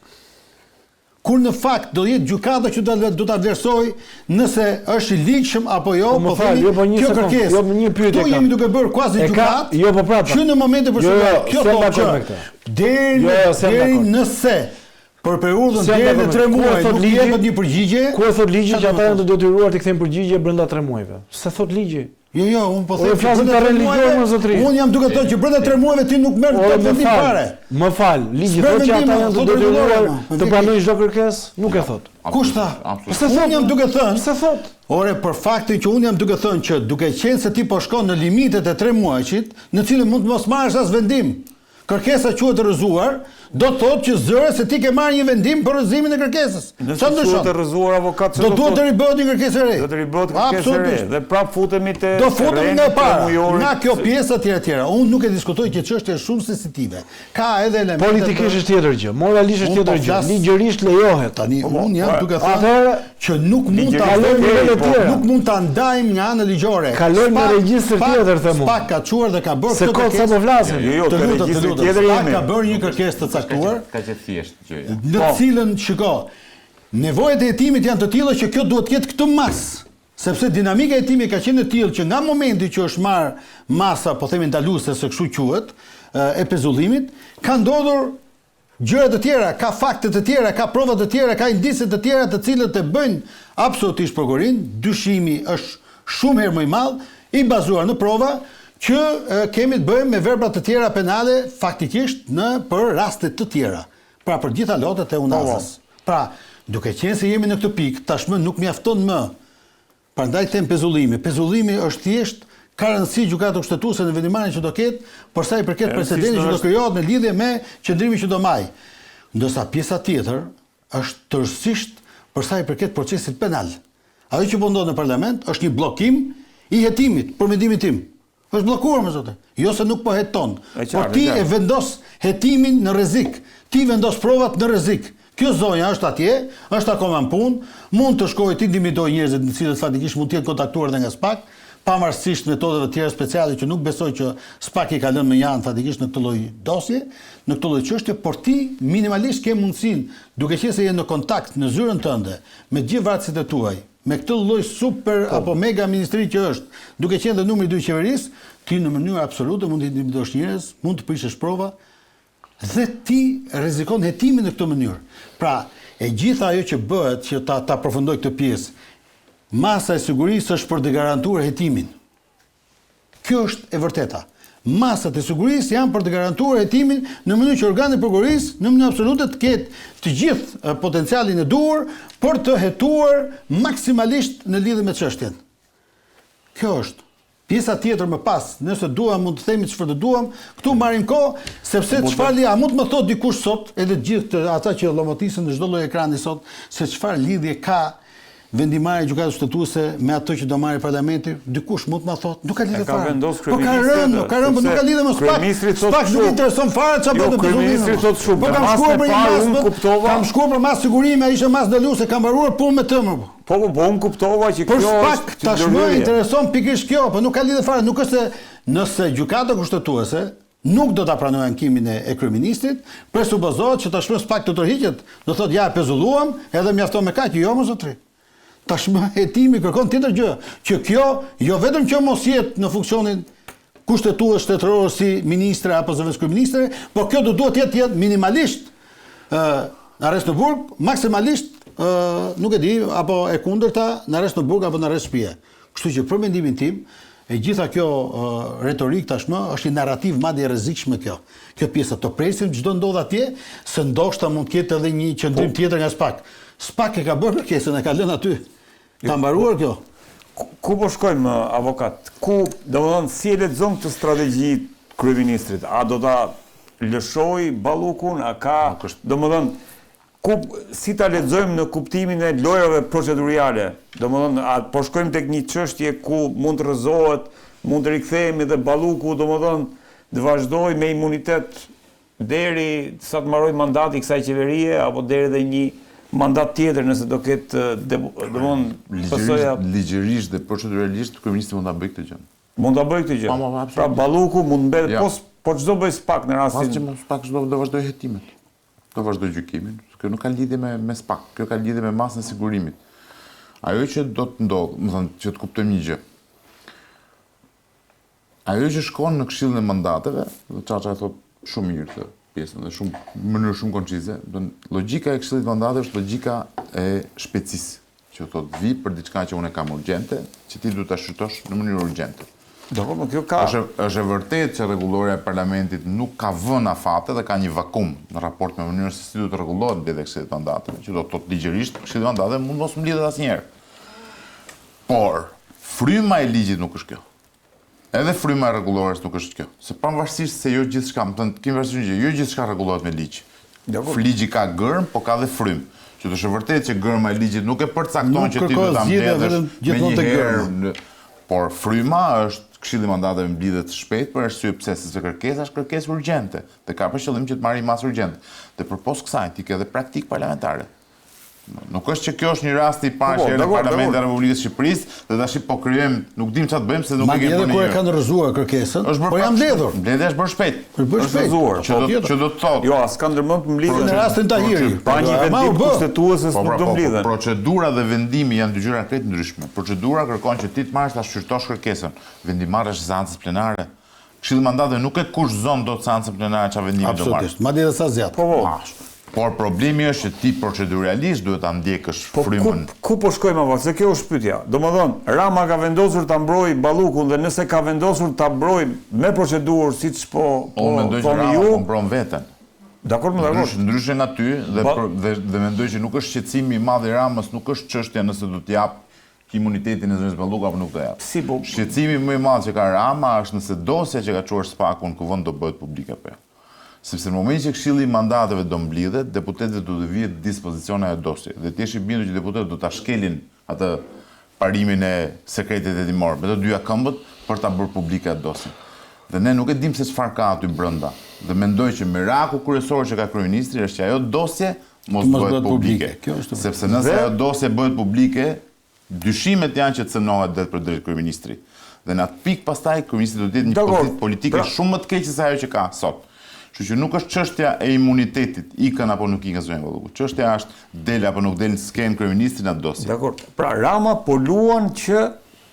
Kur në fakt do jetë gjykata që do ta vlerësoj nëse është i ligjshëm apo jo, Po më fal, themi, jo, po një kjo sekond, kërkesë. jo, një pyetje Ktu kam. jemi duke bërë quasi E ka- gjykatë. jo, po prapa. Që në momentin procedural, kjo s'jam thotë dakord me që këtë. deri Jo, s'jam deri dakord. nëse për periudhën S'jam deri në dakord. 3 Ku e muaj thot nuk ligji? jepet një përgjigje. Ku e thot ligji çfarë që ata do janë të të detyruar të kthejnë përgjigje brenda 3 muajve? Se thot ligji. Jo, unë po O, them. e flasim brenda të 3 religion, muajve, më zotri. Unë jam duke thënë që brenda 3 muajve ti nuk merr O, dot më vendim fal, fare. më fal, ligji S'merr thot që ata vendime, janë të thot detyruar rregullore, të më pranojnë çdo kërkesë? Nuk e thot. Kush tha? Absolutisht. Unë jam duke thënë. Se thot. Ore, për faktin që unë jam duke thënë që duke qenë se ti po shkon në limitet e 3 muajshit, në cilën mund të mos marrësh as vendim, kërkesa quhet e rrëzuar, do të thotë që zëre se ti ke marrë një vendim për rrëzimin e kërkesës. Nëse Çfarë duhet të ndryshon? rrëzuar avokat, Do duhet të ribohet një kërkesë e re. Do të ribohet kërkesë e re Absolutisht. dhe prap futemi te Do futemi nga e para, mujorit. nga kjo pjesë tjera. Unë nuk e diskutoj që çështja është shumë sensitive. Ka edhe elemente. Politikisht është tjetër gjë, moralisht është Unë tjetër po gjë, flas- ligjërisht lejohet. Tani unë jam po, duke atëherë, thënë që nuk mund ta ligjërisht ndajmë e tjera. nuk mund ta ndajmë nga ana ligjore. Kalojmë në regjistër tjetër, them unë. Spak ka çuar dhe ka bërë Se këtë kot sa po flasim. Jo, Të te lutem, regjistri të lutem. tjetër Spak jemi. ka bërë një kërkesë të caktuar, Ka që thjesht gjëja. në cilën shiko, nevojat e hetimit janë të tilla që kjo duhet të jetë këtë mas. Sepse dinamika e hetimit ka qenë e tillë që nga momenti që është marrë masa, po themi ndaluese se kështu quhet, e pezullimit, ka ndodhur gjëra të tjera, ka fakte të tjera, ka prova të tjera, ka indice të tjera të cilët e bëjnë absolutisht prokurorin, dyshimi është shumë herë më i madh, i bazuar në prova që kemi të bëjmë me verbra të tjera penale faktikisht për raste të tjera. Pra për gjitha lotet e unazës. Pra, duke qenë se jemi në këtë pikë, tashmë nuk mjafton më. Prandaj them pezullimi. Pezullimi është thjesht ka rëndësi gjykata kushtetuese në vendimarrjen që do ketë, për sa i përket precedentit që do krijohet në lidhje me qëndrimin që do maj. Ndërsa pjesa tjetër është tërësisht për sa i përket procesit penal. Ajo që po ndodh në parlament është një bllokim i hetimit, për mendimin tim. Është bllokuar më zote. Jo se nuk po heton, por ti e vendos hetimin në rrezik. Ti vendos provat në rrezik. Kjo zonja është atje, është akoma në punë, mund të shkojë ti ndimitoj njerëzit në cilët fatikisht mund të jenë kontaktuar edhe nga SPAK, pavarësisht metodave të tjera speciale që nuk besoj që SPAK i ka lënë më janë fatikisht në këtë lloj dosje, në këtë lloj çështje, por ti minimalisht ke mundësinë, duke qenë se je në kontakt në zyrën tënde me gjithë varësit e tuaj, me këtë lloj super apo mega ministri që është, duke qenë dhe numri 2 i qeverisë, ti në mënyrë absolute mund të ndimitosh njerëz, mund të prishësh prova dhe ti rrezikon hetimin në këtë mënyrë. Pra, e gjitha ajo që bëhet që ta përfundoj këtë pjesë, masa e sigurisë është për të garantuar hetimin. Kjo është e vërteta. Masat e sigurisë janë për të garantuar hetimin në mënyrë që organet e prokurorisë në mënyrë absolute të ketë të gjithë potencialin e duhur për të hetuar maksimalisht në lidhje me çështjen. Kjo është. Pjesa tjetër më pas, nëse duam mund të themi çfarë duam, këtu marrim kohë, sepse çfarë a mund të më thotë dikush sot, edhe të gjithë ata që llomotisën në çdo lloj ekrani sot, se çfarë lidhje ka vendimarrja e gjykatës kushtetuese me ato që do marrë parlamenti, dikush mund të na thotë, nuk ka lidhje ka fare. vendosur Po ka kryeministri rënë, atë, po nuk ka lidhje me SPAK. kryeministri thotë SPAK nuk shumë. intereson fare çfarë bëhet me kryeministri pezullimin. thotë shumë. Po kam Mas shkuar me për një parë, mas, unë kuptova. kam shkuar për mas sigurimi, ai ishte mas daluse, kam mbaruar punë me tëmër. Po, unë kuptova që Për kjo SPAK është tashmë ndërhyrje. intereson pikërisht kjo, po nuk ka lidhje fare, nuk është se nëse gjykata kushtetuese nuk do ta pranojë ankimin e kryeministrit, presupozohet që tashmë SPAK të tërhiqet, do thotë ja e pezulluam, edhe mjafton me kaq, jo më zotri. Tashmë hetimi kërkon tjetër gjë, që kjo jo vetëm që mos jetë në funksionin kushtetues shtetëror si ministre apo zëvendës kryeministre, por kjo do duhet jetë minimalisht në arrest në burg, maksimalisht nuk e di, apo e kundërta në arrest në burg apo në arrest shtëpie. Kështu që për mendimin tim, e gjitha kjo retorik tashmë është një narrativ madje e rrezikshme kjo. Kjo pjesa të presim çdo ndodh atje, se ndoshta mund të ketë edhe një qendrim tjetër nga SPAK. SPAK e ka bërë kërkesën, e ka lënë aty. Ka mbaruar kjo. Ku po shkojmë, avokat? Domethënë, si e lexon këtë strategji kryeministrit? A do ta lëshoj Ballukun, a ka, domethënë, si ta lexojmë në kuptimin e lojrave procedurale? Domethënë, a po shkojmë tek një çështje ku mund të rrëzohet, mund të rikthehemi dhe Balluku, domethënë, të vazhdoj me imunitet deri sa të mbarojë mandati i kësaj qeverie, apo deri dhe një mandat tjetër nëse do ketë ligjërisht dhe proceduralisht kryeministri mund ta bëjë këtë gjë. Mund ta bëjë këtë gjë. Pra Balluku mund mbetet, po çdo bëj SPAK në rastin. SPAK do vazhdoj hetimin. Do vazhdoj gjykimin. Kjo nuk ka lidhje me SPAK, kjo ka lidhje me masën e sigurimit. Ajo që do të ndodhë, më thënë, që të kuptojmë një gjë. Ajo që shkon në Këshillin e Mandateve, dhe Çaça e thot shumë mirë këtë pjesën dhe në mënyrë shumë koncize, logjika e Këshillit të Mandateve është logjika e shpejtësisë, që thot vi për diçka që unë kam urgjente, që ti duhet ta shqyrtosh në mënyrë urgjente. Kjo ka. Është e vërtetë që rregulloria e parlamentit nuk ka vënë afate dhe ka një vakum në raport me mënyrën se si duhet të rregullohet mbledhja e Këshillit të Mandateve, që do të thotë ligjërisht Këshilli i Mandateve mund mos mbledhet asnjëherë. Por fryma e ligjit nuk është kjo. Edhe fryma e rregullores nuk është kjo. Se pavarësisht se jo gjithçka, më thënë, kemi parasysh që jo gjithçka rregullohet me ligj. Ligji ka gërm, po ka dhe frymë. Që të është vërtetë që gërma e ligjit nuk e përcakton që ti do ta mbledhësh me një herë, por fryma është Këshilli i Mandateve mblidhet shpejt për arsye pse sepse kërkesa është kërkesë urgjente dhe ka për qëllim që të marrë masë urgjente. Dhe përpos kësaj ti ke edhe praktikë parlamentare. Nuk është që kjo është një rast i parë që në Parlamentin e Republikës së Shqipërisë dhe tash po krijojmë, nuk dim çfarë të bëjmë se nuk e kemi bërë. Madje kur e kanë rrëzuar kërkesën, po janë mbledhur. Mbledhja është bërë shpejt. Është rrëzuar. Që do të thotë. Jo, as kanë ndërmend të mbledhen. Në rastin Tahiri. Pa një vendim kushtetues nuk do mbledhen. Procedura dhe vendimi janë dy gjëra krejt ndryshme. Procedura kërkon që ti të marrësh ta shqyrtosh kërkesën. Vendimarrja është seancës plenare. Këshilli i Mandateve nuk e kushzon dot seancën plenare çfarë vendimi do marrë. Absolutisht. Madje edhe sa zjat. Por problemi është që ti proceduralisht duhet ta ndjekësh frymën. Ku po shkojmë avë? Se kjo është pyetja. Domethënë, Rama ka vendosur ta mbrojë Ballukun dhe nëse ka vendosur ta mbrojë me procedurë siç po unë mendoj që Rama po mbron veten. Dakor, Ndryshe nga ty dhe mendoj që nuk është shqetësimi i madh i Ramës, nuk është çështja nëse do të jap imunitetin e zëvendës Balluku apo nuk do jap. Shqetësimi më i madh që ka Rama është nëse dosja që ka çuar SPAK-un kuvend do bëhet publike apo jo. Sepse në momentin që Këshilli i Mandateve do mblidhet, deputetët do të vihet dispozicione e dosje. Dhe ti je i bindur që deputetët do ta shkelin atë parimin e sekretit hetimor me të dyja këmbët për ta bërë publike atë dosjen. Dhe ne nuk e dim se çfarë ka aty brenda. Dhe mendoj që miraku kryesor që ka kryeministri është që ajo dosje mos bëhet publike. Sepse nëse ajo dosje bëhet publike, dyshimet janë që cënohet drejt për drejt kryeministri. Dhe në atë pikë pastaj kryeministri do të jetë një pozitë politike shumë më të keqe se ajo që ka sot. Kështu që nuk është çështja e imunitetit, ikën apo nuk ikën zëvendës Balluku. Çështja është del apo nuk del në skenë kryeministri në atë dosje. Dakor. Pra Rama po luan që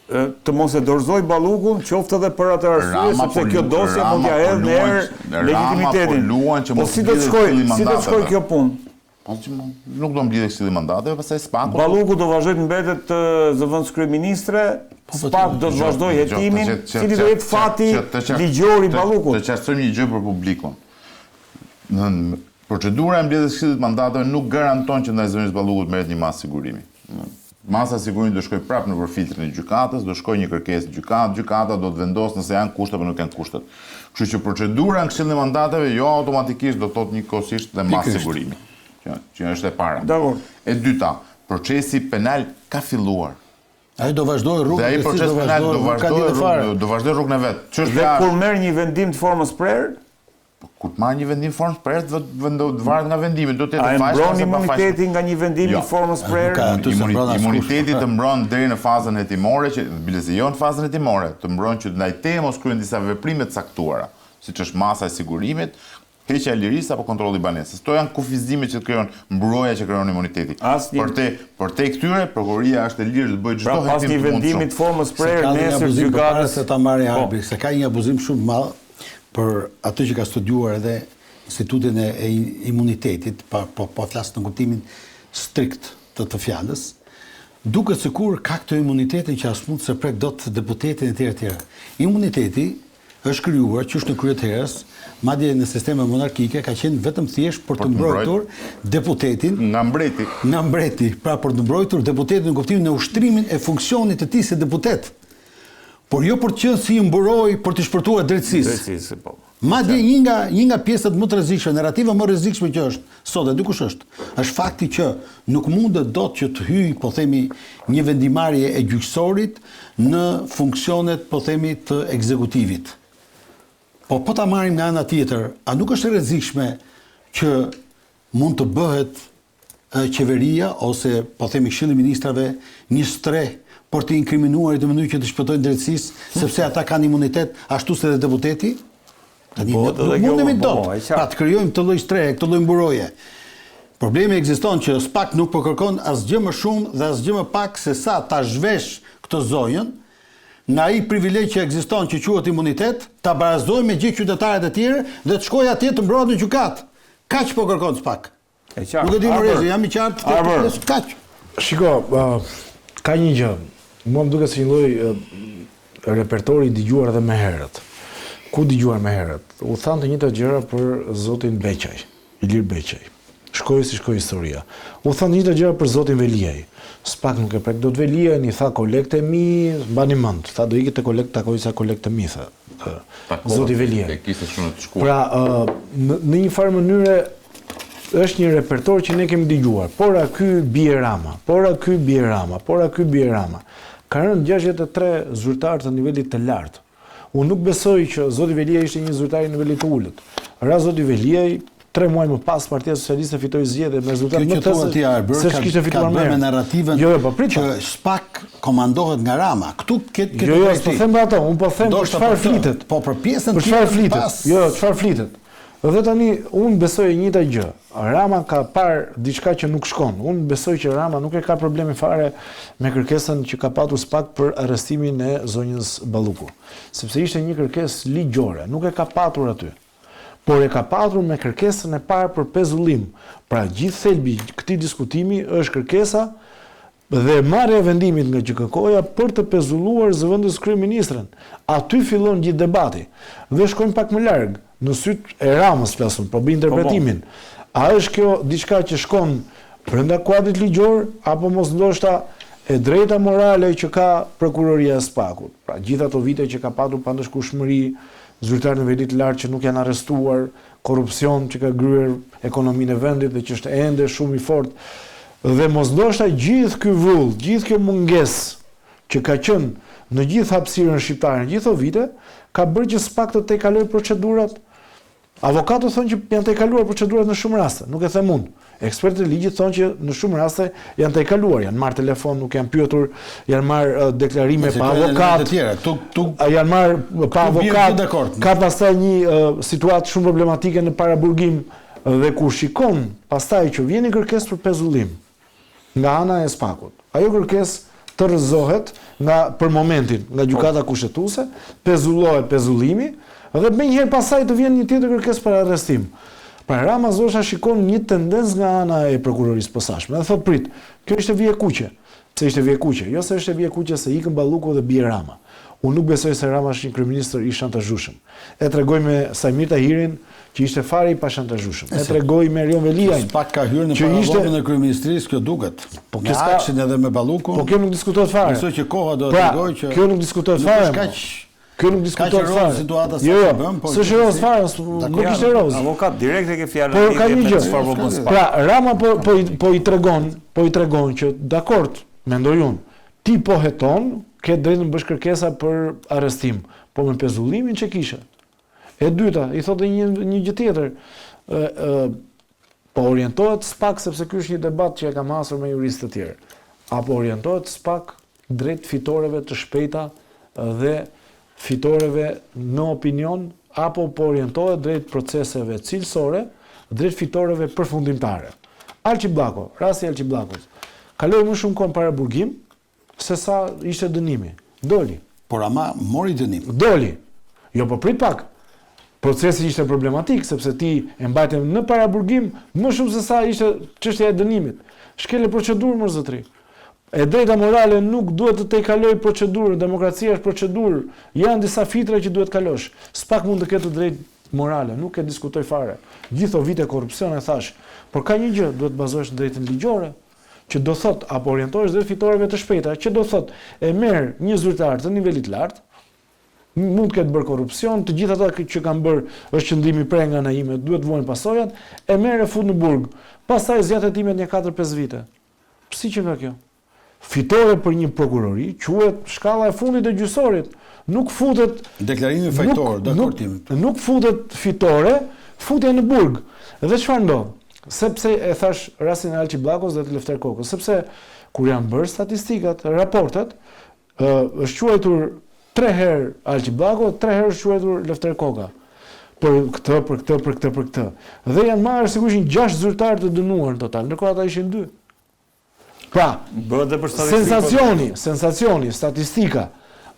të mos e dorëzoj Ballukun, qoftë edhe për atë arsye sepse kjo dosje mund t'ia hedhë në erë legitimitetin. Po si do të shkojë kjo punë? Po që nuk do mblidhet Këshilli i Mandateve, pastaj SPAK. Balluku do vazhdojë të mbetet zëvendës kryeministre, SPAK do të vazhdojë hetimin, cili do jetë fati ligjor i Ballukut. Të qartësojmë një gjë për publikun. Procedura e mbledhjes së Këshillit të Mandateve nuk garanton që ndaj zëvendës Ballukut merret një masë sigurimi. Masa e sigurimit do shkojë prapë nëpër filtrin e gjykatës, do shkojë një kërkesë në gjykatë, gjykata do të vendosë nëse janë kushte apo nuk janë kushtet. Kështu që procedura në Këshillin e Mandateve jo automatikisht do thotë njëkohësisht dhe masë sigurimi, që është e para. E dyta, procesi penal ka filluar. Ai do vazhdoj Dhe rrugën ai proces penal do vazhdoj rrugën e vet. Dhe kur merr një vendim të formës prerë, kur të marrë një vendim formës prerë, do të varet nga vendimi, do të a jetë e fashë mbron imuniteti nga një vendim i formës prerë? Imuniteti të mbron deri në fazën hetimore, që bilezi jo në fazën hetimore, të mbron që ndaj te mos kryen disa veprime të caktuara, siç është masa e sigurimit, heqja e lirisë apo kontrolli i banesës. Kto janë kufizimet që krijon mbrojtja që krijon imuniteti. Por te këtyre prokuroria është e lirë të bëjë çdo hetim. Pas një vendimi të formës prerë nesër gjykatës se ta marrë harbi, se ka një abuzim shumë të madh për atë që ka studiuar edhe institutin e imunitetit, po flas në kuptimin strikt të fjalës, duket sikur ka këtë imunitetin që as mund se prek dot deputetin e tjerë. Imuniteti është krijuar qysh në krye të herës, madje në sisteme monarkike ka qenë vetëm thjesht për të mbrojtur deputetin nga mbreti. Nga mbreti, pra për të mbrojtur deputetin në kuptimin e ushtrimin e funksionit të tij si deputet. Por jo për të qenë si mburoj për të shpërtuar drejtësisë. Po. Madje një nga pjesët më të rrezikshme, narrativa më rrezikshme që është sot e dikush është fakti që nuk mundet dot që të hyjë, po themi, një vendimarrje e gjyqësorit në funksionet, po themi, të ekzekutivit. Po ta marrim nga ana tjetër, a nuk është e rrezikshme që mund të bëhet qeveria ose po themi Këshilli i Ministrave një streh për të inkriminuar në mënyrë që të shpëtojnë drejtësisë, sepse ata kanë imunitet ashtu si edhe deputeti? Nuk mundemi dot. Pra të krijojmë këtë lloj strehe, këtë lloj mburoje. Problemi ekziston që SPAK nuk po kërkon asgjë më shumë dhe asgjë më pak se sa ta zhvesh këtë zonjën nga ai privilegj që ekziston që quhet imunitet, ta barazojë me gjithë qytetarët e tjerë dhe të shkojë atje të mbrohet në gjykat. Kaq po kërkon SPAK. Nuk e di Morezi, jam i qartë, kaq. Shiko, ka një gjë. Mua më duket si një lloj repertori i dëgjuar edhe më herët. Ku dëgjuar më herët? U thanë të njëjta gjëra për zotin Beqaj, Ilir Beqaj. Shkoi si shkoi historia. U thanë të njëjta gjëra për zotin Veliaj. SPAK nuk e prek dot Veliaj, i tha kolekte mi, mbani mend. Tha do ikit te kolekt, takoi sa kolekte mi, tha. Zoti Veliaj. Pra, në një farë mënyre është një repertor që ne kemi dëgjuar. Pora ky bie Rama, pora ky bie Rama, pora ky bie Rama. Ka rënë 63 zyrtar të nivelit të lartë. Unë nuk besoj që zoti Veliaj ishte një zyrtar i nivelit të ulët. Ra zoti Veliaj 3 muaj më pas Partia Socialiste fitoi zgjedhje me rezultat më të se kishte fituar më. Me narrativën që SPAK komandohet nga Rama. Këtu Jo, po them ato, unë po them për çfarë flitet. Po për pjesën tjetër. Jo, çfarë flitet. Dhe tani unë besoj e njëjta gjë. Rama ka parë diçka që nuk shkon. Unë besoj që Rama nuk e ka probleme fare me kërkesën që ka patur SPAK për arrestimin e zonjës Balluku, sepse ishte një kërkesë ligjore, nuk e ka patur aty. Por e ka patur me kërkesën e parë për pezullim. Pra gjithë thelbi këtij diskutimi është kërkesa dhe marrja e vendimit nga GKK-ja për të pezulluar zëvendës kryeministrën. Aty fillon gjithë debati. Dhe shkojmë pak më larg. Në syt e Ramës flasun, po bëj interpretimin. A është kjo diçka që shkon brenda kuadrit ligjor apo mos ndoshta e drejta morale që ka prokuroria e SPAK-ut? Pra gjithë ato vite që ka patur pandëshkueshmëri, zyrtarë në nivelit të lartë që nuk janë arrestuar, korrupsion që ka gryer ekonominë e vendit dhe që është ende shumë i fortë. Dhe mos ndoshta gjithë ky vull, gjithë kjo mungesë që ka qenë në gjithë hapësirën shqiptare në gjithë këto vite, ka bërë që SPAK të tejkalojë procedurat. Avokatët thonë që janë tejkaluar procedurat në shumë raste, nuk e them unë. Ekspertët e ligjit thonë që në shumë raste janë tejkaluar, janë marrë telefon, nuk janë pyetur, janë marrë deklarime pa avokat, janë marrë pa avokat. Ka pastaj një situatë shumë problematike në paraburgim dhe kur shikon pastaj që vjen një kërkesë për pezullim nga ana e SPAK-ut. Ajo kërkesë të rrëzohet për momentin nga gjykata kushtetuese, pezullohet pezullimi dhe më njëherë pasaj të vjen një tjetër kërkesë për arrestim. Pra Rama Zosha shikon një tendencë nga ana e prokurorisë posaçme. Dhe thot prit, kjo është vije kuqe. Se ishte vije kuqe, jo se është vije kuqe se ikën Balluku dhe bie Rama. Unë nuk besoj se Rama është një kryeminist i shantazhueshëm. E tregoj me Sajmir Tahirin që ishte fare i pashantazhueshëm. E tregoj me Erion Veliajin. SPAK ka hyrë në parlamentin e kryeministrisë, kjo duket. Po kjo s'ka edhe me Ballukun. Po kjo nuk diskutohet fare. Besoj që koha do të tregojë që kjo nuk diskutohet fare. Kjo nuk diskutohet fare. Jo, s'është roz fare, nuk ishte roz. Avokat direkt e ke fjalën. Po ka një gjë. Pra Rama po i tregon që dakord, mendoj unë, ti po heton, ke drejtën bësh kërkesa për arrestim, po me pezullimin që kishe. E dyta, i thotë një gjë tjetër, po orientohet s'pak, sepse ky është një debat që e kam hasur me juristë të tjerë, apo orientohet s'pak drejt fitoreve të shpejta dhe fitoreve në opinion, apo po orientohet drejt proceseve cilësore, drejt fitoreve përfundimtare. Alqi Bllako, rasti Alqi Bllakos, kaloi më shumë kohë para burgim, se sa ishte dënimi. Doli. Por ama mori dënim. Doli. Jo, po prit pak. Procesi ishte problematik, sepse ti e mbajte në paraburgim më shumë se sa ishte çështja e dënimit. Shkele procedurë, më zotri. E drejta morale nuk duhet të te kaloj procedurë, demokracia është procedurë, janë disa fitra që duhet kalosh. S'pak mund të ketë drejt morale, nuk e diskutoj fare. Gjitho vite korrupsion e thash, por ka një gjë, duhet bazohesh në drejtën ligjore, që do thot, apo orientohesh drejt fitoreve të shpejta, që do thot, e merr një zyrtar të nivelit lartë, mund të ketë bërë korrupsion, të gjithë ata që kanë bërë është qëndrimi prenga në ime, duhet vuajnë pasojat, e merr e fut në burg. Pastaj zgjat hetimet një 4-5 vite. Si që nga kjo? Fitore për një prokurori quhet shkalla e fundit e gjyqësorit. Nuk futet deklarimi fajtor, nuk futet fitore, futja në burg. Dhe çfarë ndodh? Sepse e thash rastin e Alqi Bllakos dhe të Lefter Kokës, sepse kur janë bërë statistikat, raportet, është quajtur 3 herë Alqi Bllako, 3 herë është quajtur Lefter Koka. Për këtë. Dhe janë marrë sigurisht 6 zyrtarë të dënuar në total, ndërkohë ata ishin 2. Pra, sensacioni, statistika,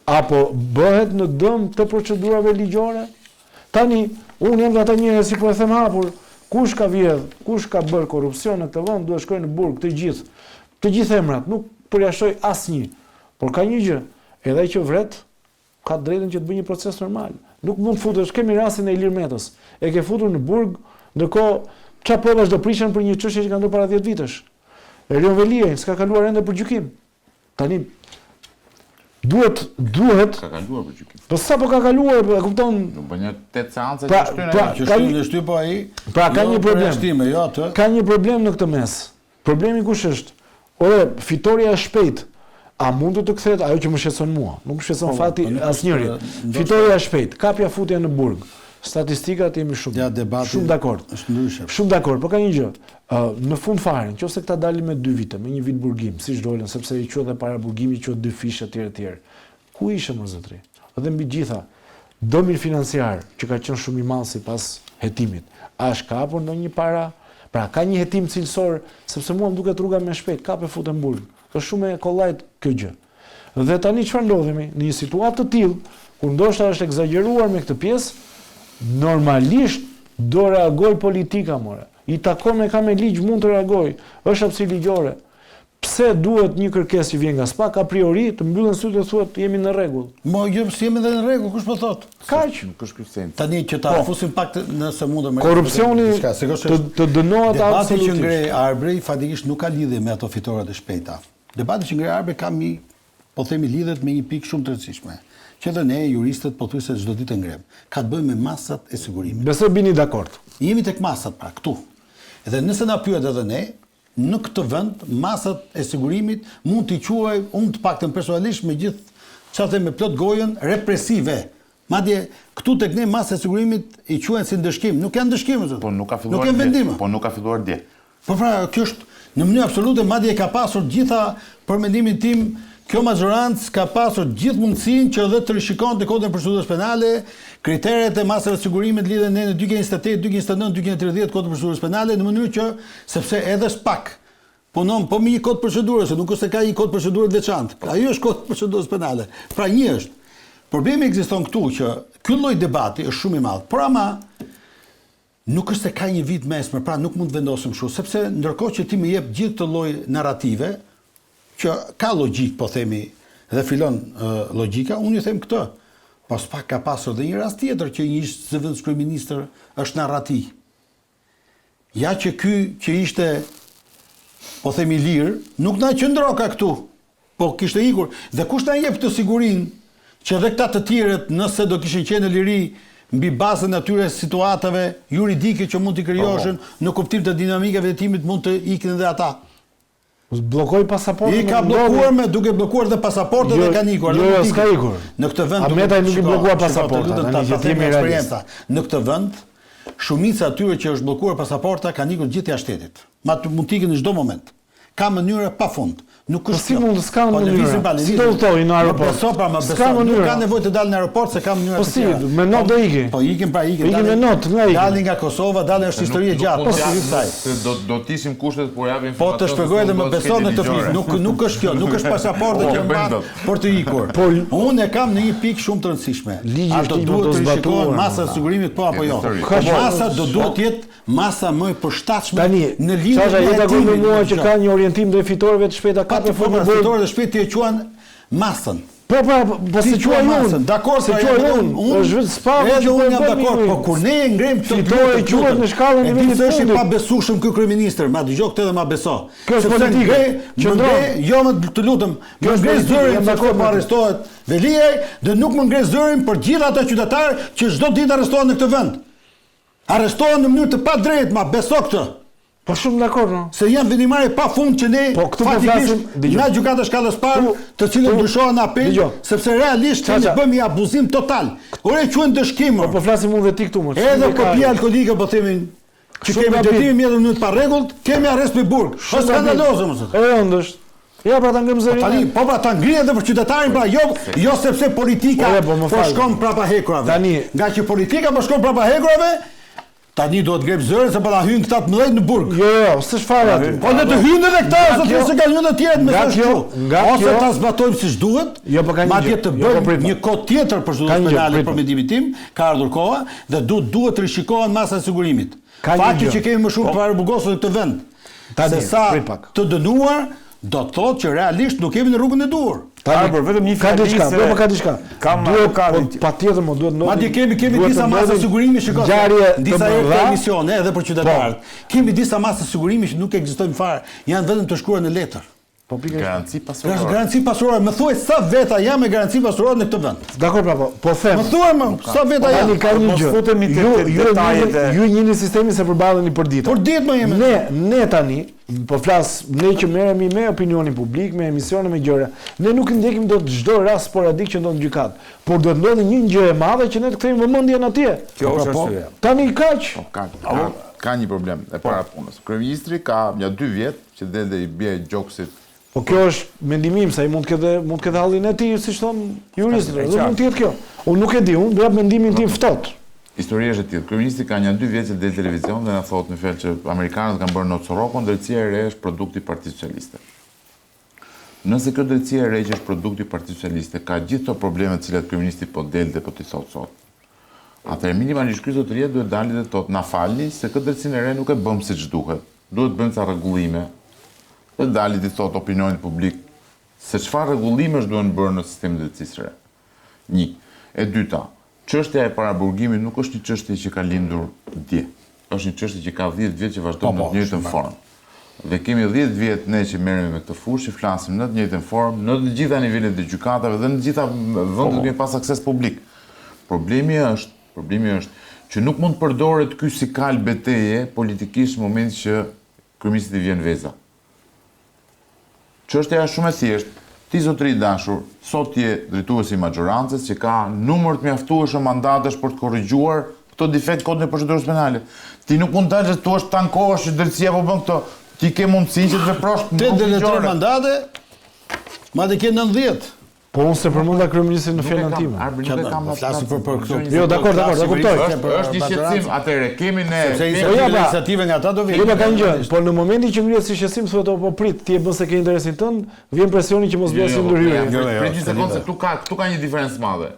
apo bëhet në dëm të procedurave ligjore? Tani, unë jam dhe ata njerëz si po e them hapur, kush ka vjedh, kush ka bërë korrupsion në këtë vend, duhet shkojnë në burg të gjithë emrat, nuk përjashtoj asnjë. Por ka një gjë, edhe ai që vret ka drejtën që të bëjë një proces normal. Nuk mund futesh, kemi rastin e Ilir Metës. E ke futur në burg, ndërkohë çfarë provash do prishen për një çështje që ka ndodhur para 10 vitesh. Erion Veliaj s'ka kaluar ende për gjykim. Tani duhet ka kaluar për gjykim. Po sa po ka kaluar, e kupton? Do bën një 8 seanca që shtynë po ai. Pra ka një problem. Ka një problem në këtë mes. Problemi kush është? Ore, fitoria e shpejtë. A mund të kthehet ajo që më shqetëson mua? Nuk më shqetëson fati asnjëri. Fitoria e shpejtë, kapja futja në burg. Statistikat jemi shumë dakord. Është ndryshe. Shumë dakord, por ka një gjë. Në fund fare, nëse këta dalin me 2 vite, me 1 vit burgim, siç dolën, sepse i quhet edhe para burgimit, quhet 2 fishë etj. Ku ishte më zotri? Dhe mbi gjitha, dëmi financiar që ka qenë shumë i madh sipas hetimit. A është kapur ndonjë para? Pra ka një hetim cilësor, sepse mua më duket rruga më shpejt, kapë futen burg. Është shumë e kollajt kjo gjë. Dhe tani çfarë ndodhemi? Në një situatë të tillë, kur ndoshta është egzageruar me këtë pjesë, normalisht do reagoj politika more. I takon me ka me ligj mund të reagoj. Është hapësirë ligjore. Pse duhet një kërkesë që vjen nga SPAK a priori të mbyllen sytë dhe thuhet jemi në rregull? Mo jo si jemi në rregull, kush po thot? Kaq. Kush ky sens? Tani që ta fusim pak nëse mund të korrupsioni të dënohet absolutisht. Debati që ngrej Arbrej fatikisht nuk ka lidhje me ato fitorat e shpejta. Debati që ngrej Arbrej ka po themi lidhet me një pikë shumë të rëndësishme. Që dhe ne juristët po thuajse çdo ditë ngrem. Ka të bëjë me masat e sigurimit. Besoj bini dakord. Jemi tek masat pra këtu. Edhe nëse na pyet edhe ne, në këtë vend masat e sigurimit mund t'i quaj unë të paktën personalisht me gjithë çfarë them me plot gojën represive. Madje këtu tek ne masat e sigurimit i quajnë si ndëshkim, nuk janë ndëshkim zot. Po nuk ka filluar. Nuk janë vendime. Po nuk ka filluar dje. Po pra, kjo është në mënyrë absolute, madje ka pasur gjitha për mendimin tim kjo majorancë ka pasur gjithë mundësinë që edhe të rishikonte kodin e procedurës penale, kriteret e masave të sigurimit lidhen në 228, 229, 230 kodin e procedurës penale në mënyrë që sepse edhe SPAK punon po me një kod procedurës, nuk është se ka një kod procedurë të veçantë. Ajo është kod procedurës penale. Pra një është. Problemi ekziston këtu që ky lloj debati është shumë i madh. Por ama nuk është se ka një vit mesme, pra nuk mund të vendosim kështu, sepse ndërkohë që ti më jep gjithë këtë lloj narrative që ka logjik, po themi, dhe fillon logjika, unë ju them këtë. Pas pak ka pasur dhe një rast tjetër që një zëvendës kryeministër është narrati. Ja që ky që ishte, po themi lirë, nuk na qëndroka këtu, po kishte ikur. Dhe kush na jep të sigurinë që edhe këta të tjerët, nëse do kishin qenë në liri, mbi bazën e atyre situatave juridike që mund t'i krijohen në kuptim të dinamikave të hetimit mund të ikin edhe ata. Bllokoi pasaportën. I ka bllokuar duke bllokuar dhe pasaportën dhe ka ikur. Jo, s'ka ikur. Në këtë vend Ahmetaj nuk i bllokuar pasaportën, tani që jemi eksperjenca. Në këtë vend, shumica atyre që është bllokuar pasaporta kanë ikur gjithë jashtë shtetit. Ma mund të ikin në çdo moment. Ka mënyra pafund. Nuk është si mund s'ka mënyrë. Si do udhtoi në aeroport? S'ka mënyrë. Nuk ka nevojë të dalë në aeroport se ka mënyra të tjera. Po si, me notë do ikin. Po ikin pra ikin. Ikin me notë, nga ikin. Dalin nga Kosova, dalin është histori e gjatë. Po si kësaj. Do të ishim kushtet por japim Po të shpjegoj edhe më beson në këtë fjalë. Nuk është kjo, nuk është pasaportë që mban për të ikur. Unë e kam në një pikë shumë të rëndësishme. Ato duhet të rishikohen masa e sigurimit po apo jo. Masa do duhet të jetë masa më e përshtatshme në lidhje me jeta mua që ka një orientim drejt fitorëve të shpejta ka fitorëve të shpejtë e quan masën. Po se quaj unë. Dakor, se quaj unë. Është vetë spaku që unë jam dakord, po kur ne ngrem këtë fitore quhet në shkallën e nivelit të fundit. Është i pabesueshëm ky kryeminist, ma dëgjoj këtë dhe ma beso. Kjo është politike. Jo më të lutem, më ngre zërin se kur arrestohet Veliaj dhe nuk më ngre zërin për gjithë ata qytetarë që çdo ditë arrestohen në këtë vend. Arrestohen në mënyrë të padrejtë, ma beso këtë. Po shumë dakord, no. Se janë vendimare pa fund që ne fatikisht nga gjykata shkallës parë, të cilët ndryshohen në apel, sepse realisht ne bëmi abuzim total. Ore quhen dëshkimor. Po flasim unë dhe ti këtu më. Edhe kopia alkolike po themin që kemi detimin mjedhur në pa rregullt, kemi arrest me burg. Është skandaloze mos. E ëndësht. Ja pra ta ngrim zërin. Tani, po pra ta ngrihen edhe për qytetarin, pra jo sepse politika po shkon prapa hekurave. Nga që politika po shkon prapa hekurave, tani do të grep zërin se po ta hyjnë këta të mëdhenj në burg. Jo, s'është fare aty. Po ne të hyjnë edhe këta, ose se kanë hyrë të tjerë me ashtu. Ose ta zbatojmë siç duhet. Madje të bëjmë një kod tjetër për çdo penale për mendimin tim, ka ardhur koha dhe duhet të rishikohen masa e sigurimit. Fakti që kemi më shumë parabugosur në këtë vend. Se sa të dënuar do të thotë që realisht nuk kemi në rrugën e duhur. Por vetëm një ka diçka, po ka diçka. Duhet patjetër më duhet ndodhi. Madje kemi disa masa sigurimi që ka disa emisione edhe për qytetarët. Kemi disa masa sigurimi që nuk ekzistojnë fare, janë vetëm të shkruar në letër. Po garanci pasurore. Garanci pasurore, më thuaj sa veta jam me garanci pasurore në këtë vend. Dakor, po them. Më thuaj më sa veta jam. Ka një gjë. Futemi te detajet. Ju njëni sistemin se përballeni për ditë. Për ditë më jemi. Ne tani po flas, ne që merremi me opinionin publik, me emisione, me gjëra, ne nuk ndjekim dot çdo rast sporadik që ndodh në gjykat, por do të ndodhi një gjë e madhe që ne të kthejmë vëmendjen atje. Kjo është arsyeja. Tani kaq. Ka një problem e para punës. Kryeministri ka ja 2 vjet që dhe i bie gjoksit. Po kjo është mendimi im, sa i mund të ketë hallin e tij, siç thon juristët, do mund të jetë kjo. Unë nuk e di, unë do jap mendimin tim ftohtë. Historia është e tillë. Kryeministri ka një 2 vjet që del televizion dhe na thotë në fjalë që amerikanët kanë bërë Nocorrocon, drejtësia e re është produkti i Partisë Socialiste. Nëse kjo drejtësia e re që është produkti i Partisë Socialiste ka gjithë këto probleme të cilat kryeministri po del dhe po t'i thotë sot. Atëherë minimalisht ky zotëria duhet dalë dhe thotë na falni se këtë drejtësinë e re nuk e bëm siç duhet. Duhet bëjmë ca rregullime. Dhe dalit i thot opinionit publik se çfarë rregullimesh duhen bërë në sistemin e drejtësisë së re. 1. E dyta, çështja e paraburgimit nuk është një çështje që ka lindur dje. Është një çështje që ka 10 vjet që vazhdon në të njëjtën formë. Dhe kemi 10 vjet ne që merremi me këtë fushë, flasim në të njëjtën formë, në të gjitha nivelet e gjykatave dhe në të gjitha vendet që kemi pas akses publik. Problemi është që nuk mund të përdoret ky si kal beteje politikisht në momentin që kryeministri vjen veza. Çështja është shumë e thjeshtë. Ti zotëri dashur, sot je drejtuesi i maxhorancës që ka numër të mjaftueshëm mandatesh për të korrigjuar këto defekt kodin e procedurës penale. Ti nuk mund të dalësh thua tankohesh që drejtësia po bën këto. Ti ke mundësinë që të veprosh në 83 mandate, madje ke 90. Po unë se përmenda kryeministrin në fjalën time. Flasim për këto. Jo, dakor, e kuptoj. Është një shqetësim, atëherë kemi ne iniciative nga ata do vinë. Jo, ka një gjë, por në momentin që ngrihet si shqetësim thuhet po prit, ti e bën se ke interesin tënd, vjen presioni që mos bëhet ndërhyrje. Për një sekondë se këtu ka një diferencë madhe.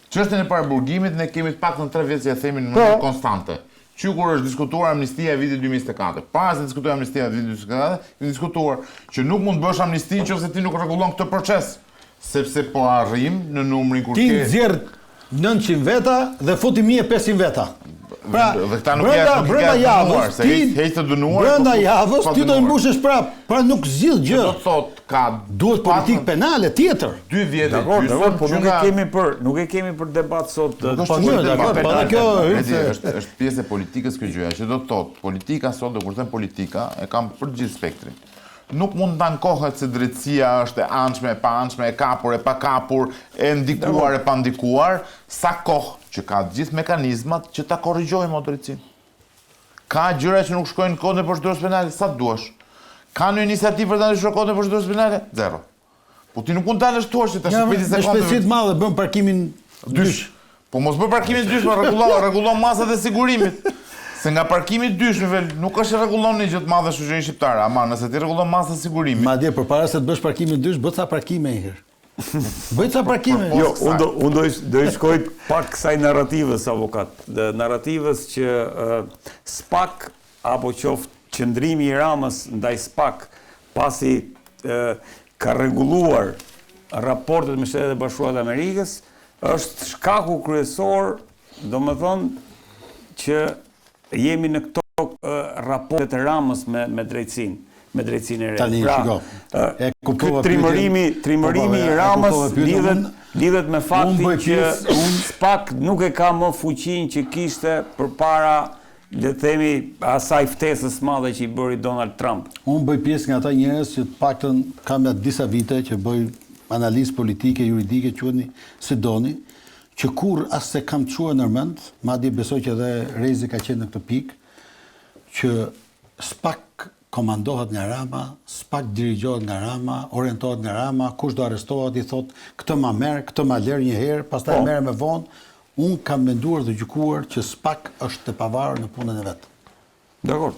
Çështjen e paraburgimit ne kemi të paktën 3 vjet që e themi në mënyrë konstante. Kur është diskutuar amnistia e vitit 2024. Para se të diskutojë amnistia e vitit 2024, kemi diskutuar që nuk mund të bësh amnistin nëse ti nuk rregullon këtë proces. Sepse po arrim në numrin kur ti nxjerr 900 veta dhe futi 1500 veta. Pra, brenda javës, ti heq të dënuar. Brenda javës ti do i mbushësh prap, pra nuk zgjidh gjë. Do thotë ka duhet politikë penale tjetër. 2 vjet. Dakor, po nuk e kemi për debat sot. Po kjo është pjesë e politikës kjo gjëja, që do të thotë politika sot do kur them politika e kam për gjithë spektrin. nuk mund të ankohet se drejtësia është e anshme, e pa anshme, e kapur, e pa kapur, e ndikuar, e pa ndikuar, sa kohë që ka gjithë mekanizmat që ta korrigjojmë o drejtësinë. Ka gjëra që nuk shkojnë në kodin e procedurës penale, sa të duash. Ka në iniciativë për ta ndryshuar kodin e procedurës penale? Zero. Po ti nuk mund ta lësh tuash që ta shpëti Me shpejtësi të madhe bën parkimin dysh. Po mos bë parkimin dysh, ma rregullon masat e sigurimit. Se nga parkimi dysh nuk është rregullon një gjë të madhe shoqërinë shqiptare, ama nëse ti rregullon masat e sigurimit. Madje përpara se të bësh parkimin dysh, bëj ca parkime një herë. Bëj ca parkime. Jo, unë do i shkoj pak kësaj narrativës, avokat. Dhe narrativës që SPAK, apo qoftë qëndrimi i Ramës ndaj SPAK, pasi ka rregulluar raportet me Shtetet e Bashkuara të Amerikës, është shkaku kryesor, domethënë që jemi në këto raportet e Ramës me drejtsinë. Me drejtsinë e re. Tani, Ky trimërimi i Ramës lidhet me faktin që SPAK nuk e ka më fuqinë që kishte përpara, le të themi, asaj ftesës madhe që i bëri Donald Trump. Unë bëj pjesë nga ata njerëz që të paktën kam gjatë disa vite që bëj analizë politike, juridike, quheni si doni, që kur as se kam çuar ndërmend, madje besoj që edhe Rezi ka qenë në këtë pikë, që SPAK komandohet nga Rama, SPAK dirigjohet nga Rama, orientohet nga Rama, kush do arrestohet i thot këtë ma merr, këtë ma lër një herë, pastaj merr me vonë. Unë kam menduar dhe gjykuar që SPAK është të pavarur në punën e vet. Dakor.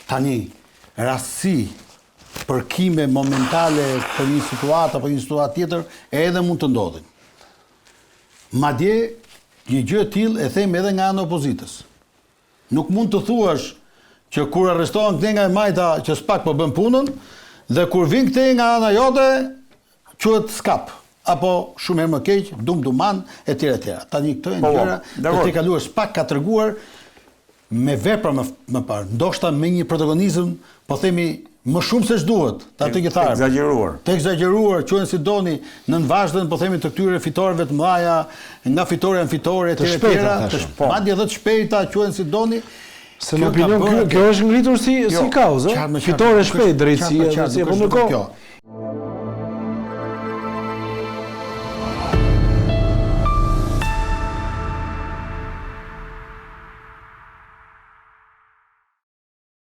Tani, rastësi, përkime momentale për një situatë apo një situatë tjetër, edhe mund të ndodhin. Madje, një gjë e tillë e them edhe nga ana e opozitës. Nuk mund të thuash që kur arrestohen këtej nga e majta që SPAK po bën punën, dhe kur vin këtej nga ana jote, quhet skap. Apo shumë herë më keq, duman, etj. Tani këto janë gjëra që te kaluar SPAK ka treguar me vepra më parë, ndoshta me një protagonizëm, po themi më shumë se ç'duhet, atë që tharë. Të egzageruar, quhen si doni, në vazhdën, po themi të këtyre fitorëve të mëdha, nga fitore në fitore, etj. Madje edhe të shpejta, quhen si doni. Se në opinion kjo është ngritur si kauzë, fitore shpejt drejtësia, po në kohë.